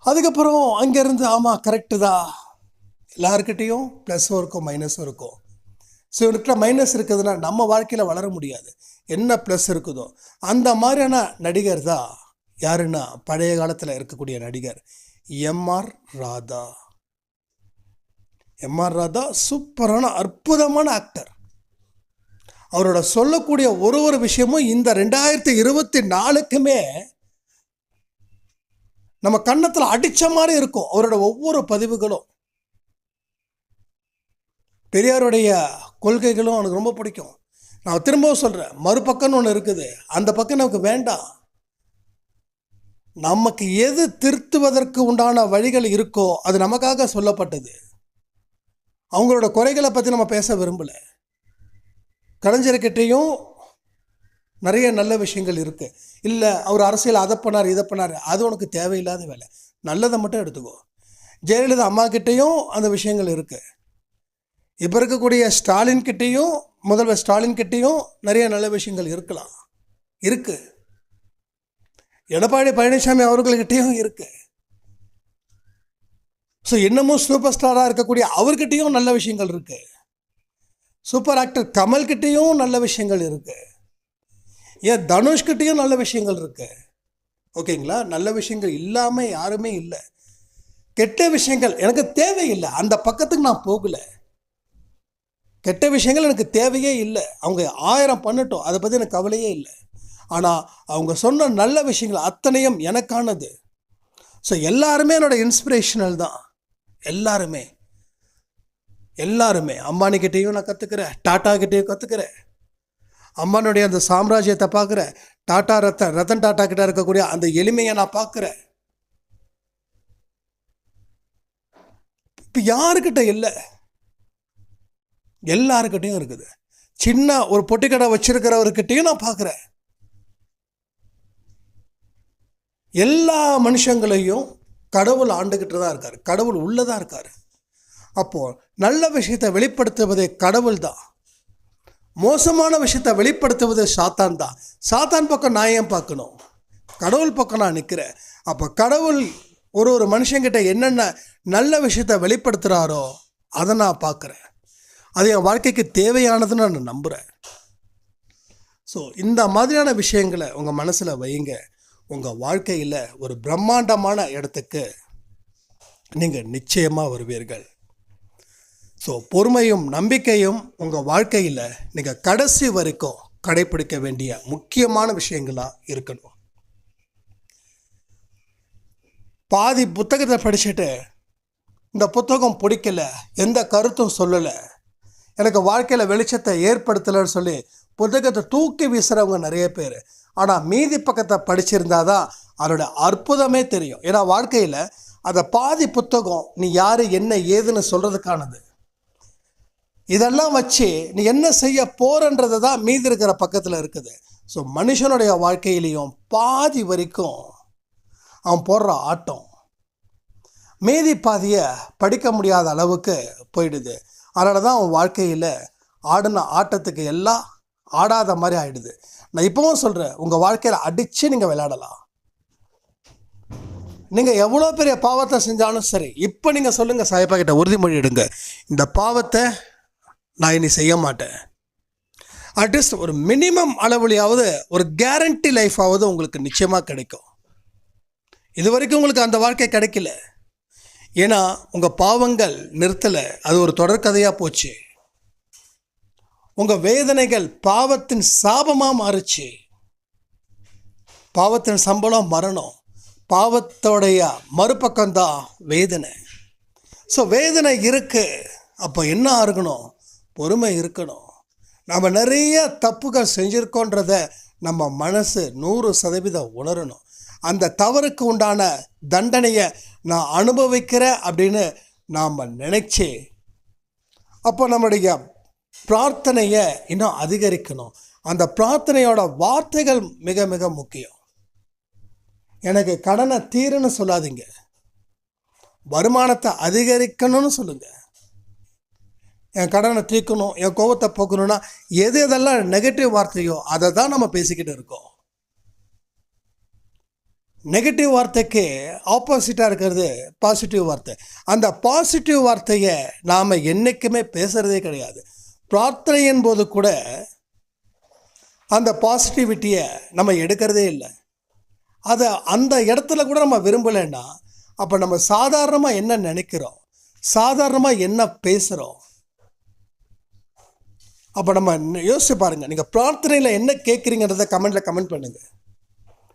S1: அதுக்கப்புறம் அங்கேருந்து ஆமாம் கரெக்டு தான், எல்லாருக்கிட்டேயும் ப்ளஸ்ஸும் இருக்கும் மைனஸும் இருக்கும். ஸோ இவனுக்கிட்ட மைனஸ் இருக்குதுன்னா நம்ம வாழ்க்கையில் வளர முடியாது. என்ன ப்ளஸ் இருக்குதோ அந்த மாதிரியான நடிகர் தான் யாருன்னா பழைய காலத்தில் இருக்கக்கூடிய நடிகர் எம்ஆர் ராதா. எம்ஆர் ராதா சூப்பரான அற்புதமான ஆக்டர். அவரோட சொல்லக்கூடிய ஒரு விஷயமும் இந்த 2024க்குமே நம்ம கன்னத்தில் அடித்த மாதிரி இருக்கும். அவரோட ஒவ்வொரு பதிவுகளும், பெரியாருடைய கொள்கைகளும் எனக்கு ரொம்ப பிடிக்கும். நான் திரும்பவும் சொல்கிறேன், மறுபக்கம்னு ஒன்று இருக்குது, அந்த பக்கம் நமக்கு வேண்டாம். நமக்கு எது திருத்துவதற்கு உண்டான வழிகள் இருக்கோ அது நமக்காக சொல்லப்பட்டது. அவங்களோட குறைகளை பற்றி நம்ம பேச விரும்பலை. கலைஞர்கிட்டையும் நிறைய நல்ல விஷயங்கள் இருக்குது. இல்லை அவர் அரசியல் அதை பண்ணார் இதை பண்ணார், அது உனக்கு தேவையில்லாத வேலை, நல்லதை மட்டும் எடுத்துக்கோ. ஜெயலலிதா அம்மாக்கிட்டேயும் அந்த விஷயங்கள் இருக்குது. இப்போ இருக்கக்கூடிய ஸ்டாலின்கிட்டையும், முதல்வர் ஸ்டாலின்கிட்டையும் நிறைய நல்ல விஷயங்கள் இருக்கலாம், இருக்குது. எடப்பாடி பழனிசாமி அவர்கள்கிட்டையும் இருக்குது. ஸோ இன்னமும் சூப்பர் ஸ்டாராக இருக்கக்கூடிய அவர்கிட்டையும் நல்ல விஷயங்கள் இருக்குது. சூப்பர் ஆக்டர் கமல்கிட்டையும் நல்ல விஷயங்கள் இருக்குது. ஏன் தனுஷ்கிட்டையும் நல்ல விஷயங்கள் இருக்குது. ஓகேங்களா? நல்ல விஷயங்கள் இல்லாமல் யாருமே இல்லை. கெட்ட விஷயங்கள் எனக்கு தேவையில்லை, அந்த பக்கத்துக்கு நான் போகலை. கெட்ட விஷயங்கள் எனக்கு தேவையே இல்லை. அவங்க 1000 பண்ணட்டும், அதை பற்றி எனக்கு கவலையே இல்லை. ஆனால் அவங்க சொன்ன நல்ல விஷயங்கள் அத்தனையும் எனக்கானது. ஸோ எல்லாருமே என்னோட இன்ஸ்பிரேஷனல் தான். எல்லாருமே அம்பானிக்கிட்டேயும் நான் கற்றுக்கிறேன், டாட்டா கிட்டேயும் கற்றுக்கிறேன். அம்பானுடைய அந்த சாம்ராஜ்யத்தை பார்க்குறேன். ரத்தன் டாட்டா கிட்ட இருக்கக்கூடிய அந்த எளிமையை நான் பார்க்குறேன். இப்போ யாருக்கிட்ட இல்லை, எல்லாருக்கிட்டையும் இருக்குது. சின்ன ஒரு பொட்டிக்கடை வச்சிருக்கிறவர்கிட்டையும் நான் பார்க்குறேன். எல்லா மனுஷங்களையும் கடவுள் ஆண்டுகிட்டு தான் இருக்கார், கடவுள் உள்ளதாக இருக்கார். அப்போது நல்ல விஷயத்தை வெளிப்படுத்துவதே கடவுள் தான், மோசமான விஷயத்தை வெளிப்படுத்துவது சாத்தான் தான். சாத்தான் பக்கம் நான் ஏன் பார்க்கணும்? கடவுள் பக்கம் நான் நிற்கிறேன். அப்போ கடவுள் ஒரு மனுஷங்கிட்ட என்னென்ன நல்ல விஷயத்தை வெளிப்படுத்துகிறாரோ அதை நான் பார்க்குறேன். அது என் வாழ்க்கைக்கு தேவையானதுன்னு நான் நம்புகிறேன். ஸோ இந்த மாதிரியான விஷயங்களை உங்கள் மனசில் வைங்க. உங்கள் வாழ்க்கையில் ஒரு பிரம்மாண்டமான இடத்துக்கு நீங்கள் நிச்சயமாக வருவீர்கள். ஸோ பொறுமையும் நம்பிக்கையும் உங்கள் வாழ்க்கையில் நீங்கள் கடைசி வரைக்கும் கடைப்பிடிக்க வேண்டிய முக்கியமான விஷயங்களாக இருக்கணும். பாதி புத்தகத்தை படிச்சுட்டு இந்த புத்தகம் பிடிக்கல, எந்த கருத்தும் சொல்லலை, எனக்கு வாழ்க்கையில் வெளிச்சத்தை ஏற்படுத்தலைன்னு சொல்லி புத்தகத்தை தூக்கி வீசுகிறவங்க நிறைய பேர். ஆனால் மீதி பக்கத்தை படிச்சிருந்தா தான் அதோட அற்புதமே தெரியும். ஏன்னா வாழ்க்கையில் அந்த பாதி புத்தகம் நீ யார் என்ன ஏதுன்னு சொல்கிறதுக்கானது. இதெல்லாம் வச்சு நீ என்ன செய்ய போறன்றது தான் மீதி இருக்கிற பக்கத்தில் இருக்குது. ஸோ மனுஷனுடைய வாழ்க்கையிலையும் பாதி வரைக்கும் அவன் போடுற ஆட்டம் மீதி பாதியை படிக்க முடியாத அளவுக்கு போயிடுது. அதனால தான் அவன் வாழ்க்கையில் ஆடின ஆட்டத்துக்கு எல்லாம் ஆடாத மாதிரி ஆகிடுது. நான் இப்போவும் சொல்கிறேன், உங்கள் வாழ்க்கையில் அடித்து நீங்கள் விளையாடலாம். நீங்கள் எவ்வளோ பெரிய பாவத்தை செஞ்சாலும் சரி, இப்போ நீங்கள் சொல்லுங்கள், சாயப்பா கிட்ட உறுதிமொழி எடுங்க, இந்த பாவத்தை நான் இனி செய்ய மாட்டேன். அட்லீஸ்ட் ஒரு மினிமம் அளவுலையாவது ஒரு கேரண்டி லைஃபாவது உங்களுக்கு நிச்சயமாக கிடைக்கும். இது வரைக்கும் உங்களுக்கு அந்த வாழ்க்கை கிடைக்கல. ஏன்னா உங்கள் பாவங்கள் நிறுத்தலை, அது ஒரு தொடர்கதையாக போச்சு. உங்கள் வேதனைகள் பாவத்தின் சாபமாக மாறுச்சு. பாவத்தின் சம்பளம் மரணம், பாவத்தோடைய மறுபக்கம்தான் வேதனை. ஸோ வேதனை இருக்கு. அப்போ என்ன இருக்கணும்? பொறுமை இருக்கணும். நம்ம நிறைய தப்புகள் செஞ்சுருக்கோன்றத நம்ம மனசு 100% உணரணும். அந்த தவறுக்கு உண்டான தண்டனையை நான் அனுபவிக்கிறேன் அப்படின்னு நாம் நினைச்சு அப்போ நம்முடைய பிரார்த்தனையை இன்னும் அதிகரிக்கணும். அந்த பிரார்த்தனையோட வார்த்தைகள் மிக மிக முக்கியம். எனக்கு கடனை தீருன்னு சொல்லாதீங்க, வருமானத்தை அதிகரிக்கணும்னு சொல்லுங்க. என் கடனை தீர்க்கணும், என் கோபத்தை போக்கணும்னா எது எதெல்லாம் நெகட்டிவ் வார்த்தையோ அதை தான் நம்ம பேசிக்கிட்டு இருக்கோம். நெகட்டிவ் வார்த்தைக்கு ஆப்போசிட்டாக இருக்கிறது பாசிட்டிவ் வார்த்தை. அந்த பாசிட்டிவ் வார்த்தையை நாம் என்றைக்குமே பேசுகிறதே கிடையாது. பிரார்த்தனையின் போது கூட அந்த பாசிட்டிவிட்டியை நம்ம எடுக்கிறதே இல்லை. அதை அந்த இடத்துல கூட நம்ம விரும்பலைன்னா அப்போ நம்ம சாதாரணமாக என்ன நினைக்கிறோம், சாதாரணமாக என்ன பேசுகிறோம். அப்போ நம்ம யோசிச்சு பாருங்கள், நீங்கள் பிரார்த்தனையில் என்ன கேட்குறீங்கிறத கமெண்ட் பண்ணுங்கள்.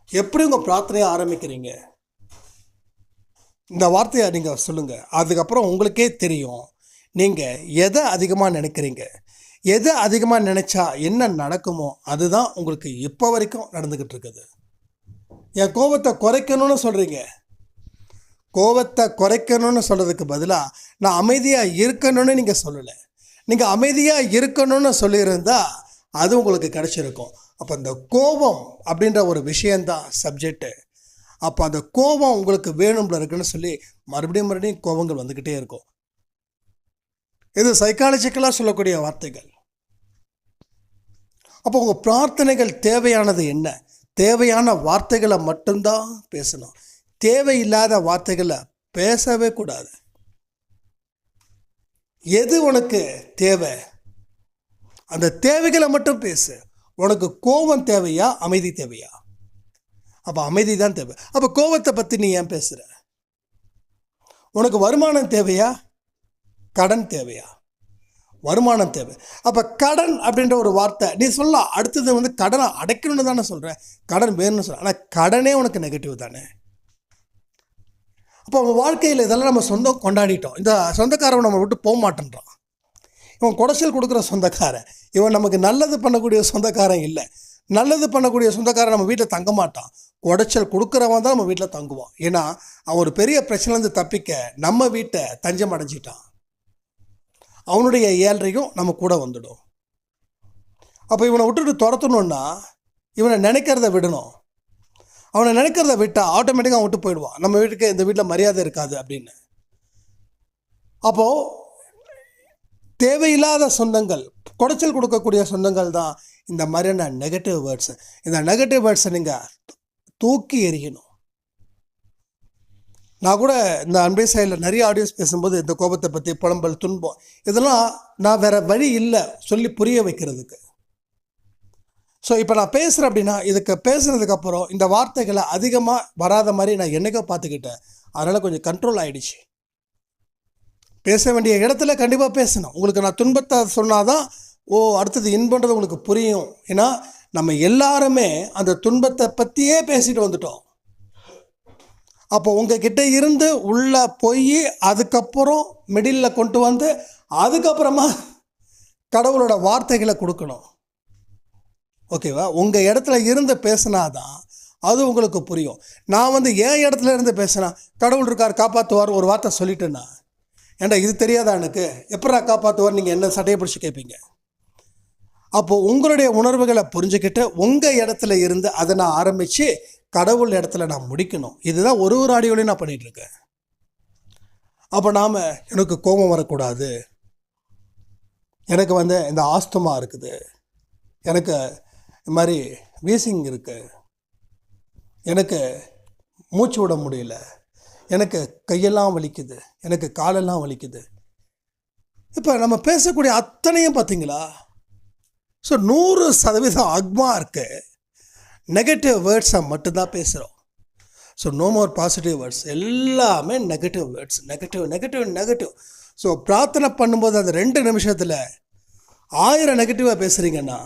S1: எப்படி உங்கள் பிரார்த்தனையை ஆரம்பிக்கிறீங்க, இந்த வார்த்தையை நீங்கள் சொல்லுங்கள். அதுக்கப்புறம் உங்களுக்கே தெரியும் நீங்கள் எதை அதிகமாக நினைக்கிறீங்க. எதை அதிகமாக நினச்சா என்ன நடக்குமோ அதுதான் உங்களுக்கு இப்போ வரைக்கும் நடந்துக்கிட்டு இருக்குது. என் கோபத்தை குறைக்கணும்னு சொல்கிறீங்க. கோபத்தை குறைக்கணும்னு சொல்கிறதுக்கு பதிலாக நான் அமைதியாக இருக்கணும்னு நீங்கள் சொல்லலை. நீங்கள் அமைதியாக இருக்கணும்னு சொல்லியிருந்தால் அது உங்களுக்கு கிடச்சிருக்கும். அப்போ இந்த கோபம் அப்படின்ற ஒரு விஷயந்தான் சப்ஜெக்டு. அப்போ அந்த கோபம் உங்களுக்கு வேணும்ல இருக்குன்னு சொல்லி மறுபடியும் கோபங்கள் வந்துக்கிட்டே இருக்கும். இது சைக்காலஜிக்கலாக சொல்லக்கூடிய வார்த்தைகள். அப்போ உங்கள் பிரார்த்தனைகள் தேவையானது என்ன? தேவையான வார்த்தைகளை மட்டும்தான் பேசணும். தேவையில்லாத வார்த்தைகளை பேசவே கூடாது. எது உனக்கு தேவை அந்த தேவைகளை மட்டும் பேசு. உனக்கு கோபம் தேவையா, அமைதி தேவையா? அப்போ அமைதி தான் தேவை. அப்போ கோபத்தை பற்றி நீ ஏன் பேசுகிற? உனக்கு வருமானம் தேவையா, கடன் தேவையா? வருமானம் தேவை. அப்போ கடன் அப்படின்ற ஒரு வார்த்தை நீ சொல்லலாம். அடுத்தது கடனை அடைக்கணும்னு தானே சொல்கிறேன், கடன் வேணும்னு சொல்கிறேன். ஆனால் கடனே உனக்கு நெகட்டிவ் தானே. அப்போ அவன் வாழ்க்கையில் இதெல்லாம் நம்ம சொந்தம் கொண்டாடிட்டோம். இந்த சொந்தக்காரன் நம்ம விட்டு போக மாட்டேன்றான். இவன் குடைச்சல் கொடுக்குற சொந்தக்காரன், இவன் நமக்கு நல்லது பண்ணக்கூடிய சொந்தக்காரன் இல்லை. நல்லது பண்ணக்கூடிய சொந்தக்காரன் நம்ம வீட்டில் தங்க மாட்டான். குடைச்சல் கொடுக்குறவன் தான் நம்ம வீட்டில் தங்குவான். ஏன்னா அவன் ஒரு பெரிய பிரச்சனைலேருந்து தப்பிக்க நம்ம வீட்டை தஞ்சம் அடைஞ்சிட்டான். அவனுடைய ஏழ்றையும் நம்ம கூட வந்துடும். அப்போ இவனை விட்டுட்டு துரத்தணுன்னா இவனை நினைக்கிறத விடணும். அவனை நினைக்கிறத விட்டால் ஆட்டோமேட்டிக்காக அவன் விட்டு போயிடுவான். நம்ம வீட்டுக்கு இந்த வீட்டில் மரியாதை இருக்காது அப்படின்னு. அப்போது தேவையில்லாத சொந்தங்கள், குடைச்சல் கொடுக்கக்கூடிய சொந்தங்கள் தான் இந்த மாதிரியான நெகட்டிவ் வேர்ட்ஸு. இந்த நெகட்டிவ் வேர்ட்ஸை நீங்கள் தூக்கி எறியணும். நான் கூட இந்த அன்பே சைடில் நிறைய ஆடியோஸ் பேசும்போது இந்த கோபத்தை பற்றி, புலம்பல், துன்பம், இதெல்லாம் நான் வேறு வழி இல்லை சொல்லி புரிய வைக்கிறதுக்கு. ஸோ இப்போ நான் பேசுகிறேன் அப்படின்னா இதுக்கு பேசுனதுக்கப்புறம் இந்த வார்த்தைகளை அதிகமாக வராத மாதிரி நான் என்னைக்கோ பார்த்துக்கிட்டேன். அதனால் கொஞ்சம் கண்ட்ரோல் ஆகிடுச்சு. பேச வேண்டிய இடத்துல கண்டிப்பாக பேசணும். உங்களுக்கு நான் துன்பத்தை சொன்னாதான் அடுத்தது இன்பன்றது உங்களுக்கு புரியும். ஏன்னா நம்ம எல்லாருமே அந்த துன்பத்தை பற்றியே பேசிட்டு வந்துட்டோம். அப்போ உங்ககிட்ட இருந்து உள்ளே போய் அதுக்கப்புறம் மிடில் கொண்டு வந்து அதுக்கப்புறமா கடவுளோட வார்த்தைகளை கொடுக்கணும். ஓகேவா? உங்கள் இடத்துல இருந்து பேசினாதான் அது உங்களுக்கு புரியும். நான் என் இடத்துல இருந்து பேசினா கடவுள் இருக்கார் காப்பாற்றுவார் ஒரு வார்த்தை சொல்லிட்டேன்னா, ஏன்டா இது தெரியாதா எனக்கு, எப்படா காப்பாற்றுவார் நீங்கள் என்ன சட்டையை பிடிச்சி கேட்பீங்க. அப்போது உங்களுடைய உணர்வுகளை புரிஞ்சுக்கிட்டு உங்கள் இடத்துல இருந்து அதை நான் ஆரம்பித்து கடவுள் இடத்துல நான் முடிக்கணும். இதுதான் ஒரு ஆடியோலையும் நான் பண்ணிகிட்ருக்கேன். அப்போ நாம் எனக்கு கோபம் வரக்கூடாது, எனக்கு இந்த ஆஸ்துமா இருக்குது, எனக்கு இது மாதிரி வீசிங் இருக்குது, எனக்கு மூச்சு விட முடியல, எனக்கு கையெல்லாம் வலிக்குது, எனக்கு காலெல்லாம் வலிக்குது. இப்போ நம்ம பேசக்கூடிய அத்தனையும் பார்த்தீங்களா? ஸோ 100% அக்மா இருக்குது. நெகட்டிவ் வேர்ட்ஸை மட்டும்தான் பேசுகிறோம். So no more positive words, எல்லாமே negative words, negative negative negative. So பிரார்த்தனை பண்ணும்போது அந்த 2 நிமிஷத்தில் 1000 நெகட்டிவாக பேசுகிறீங்கன்னா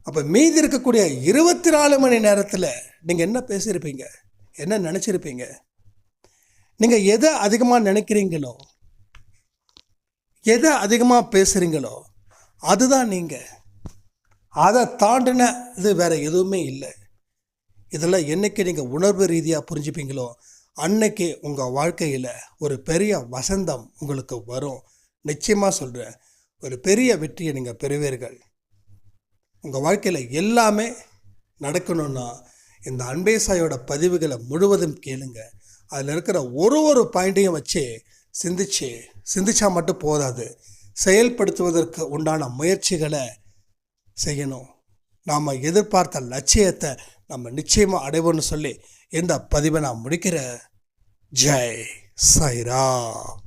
S1: அப்போ மீதி இருக்கக்கூடிய 24 மணி நேரத்தில் நீங்கள் என்ன பேசியிருப்பீங்க, என்ன நினச்சிருப்பீங்க? நீங்கள் எதை அதிகமாக நினைக்கிறீங்களோ, எதை அதிகமாக பேசுகிறீங்களோ அதுதான் நீங்கள். அதை தாண்டின இது வேறு எதுவுமே இல்லை. இதெல்லாம் என்றைக்கு நீங்கள் உணர்வு ரீதியாக புரிஞ்சுப்பீங்களோ அன்னைக்கு உங்கள் வாழ்க்கையில் ஒரு பெரிய வசந்தம் உங்களுக்கு வரும். நிச்சயமாக சொல்கிறேன், ஒரு பெரிய வெற்றியை நீங்கள் பெறுவீர்கள். உங்கள் வாழ்க்கையில் எல்லாமே நடக்கணும்னா இந்த அன்பே சாயோட பதிவுகளை முழுவதும் கேளுங்க. அதில் இருக்கிற ஒரு பாயிண்ட்டையும் வச்சு சிந்திச்சா மட்டும் போதாது, செயல்படுத்துவதற்கு உண்டான முயற்சிகளை செய்யணும். நாம் எதிர்பார்த்த லட்சியத்தை நம்ம நிச்சயமாக அடைவோம்னு சொல்லி இந்த பதிவை நான் முடிக்கிறேன். ஜெய் சாய்ராம்.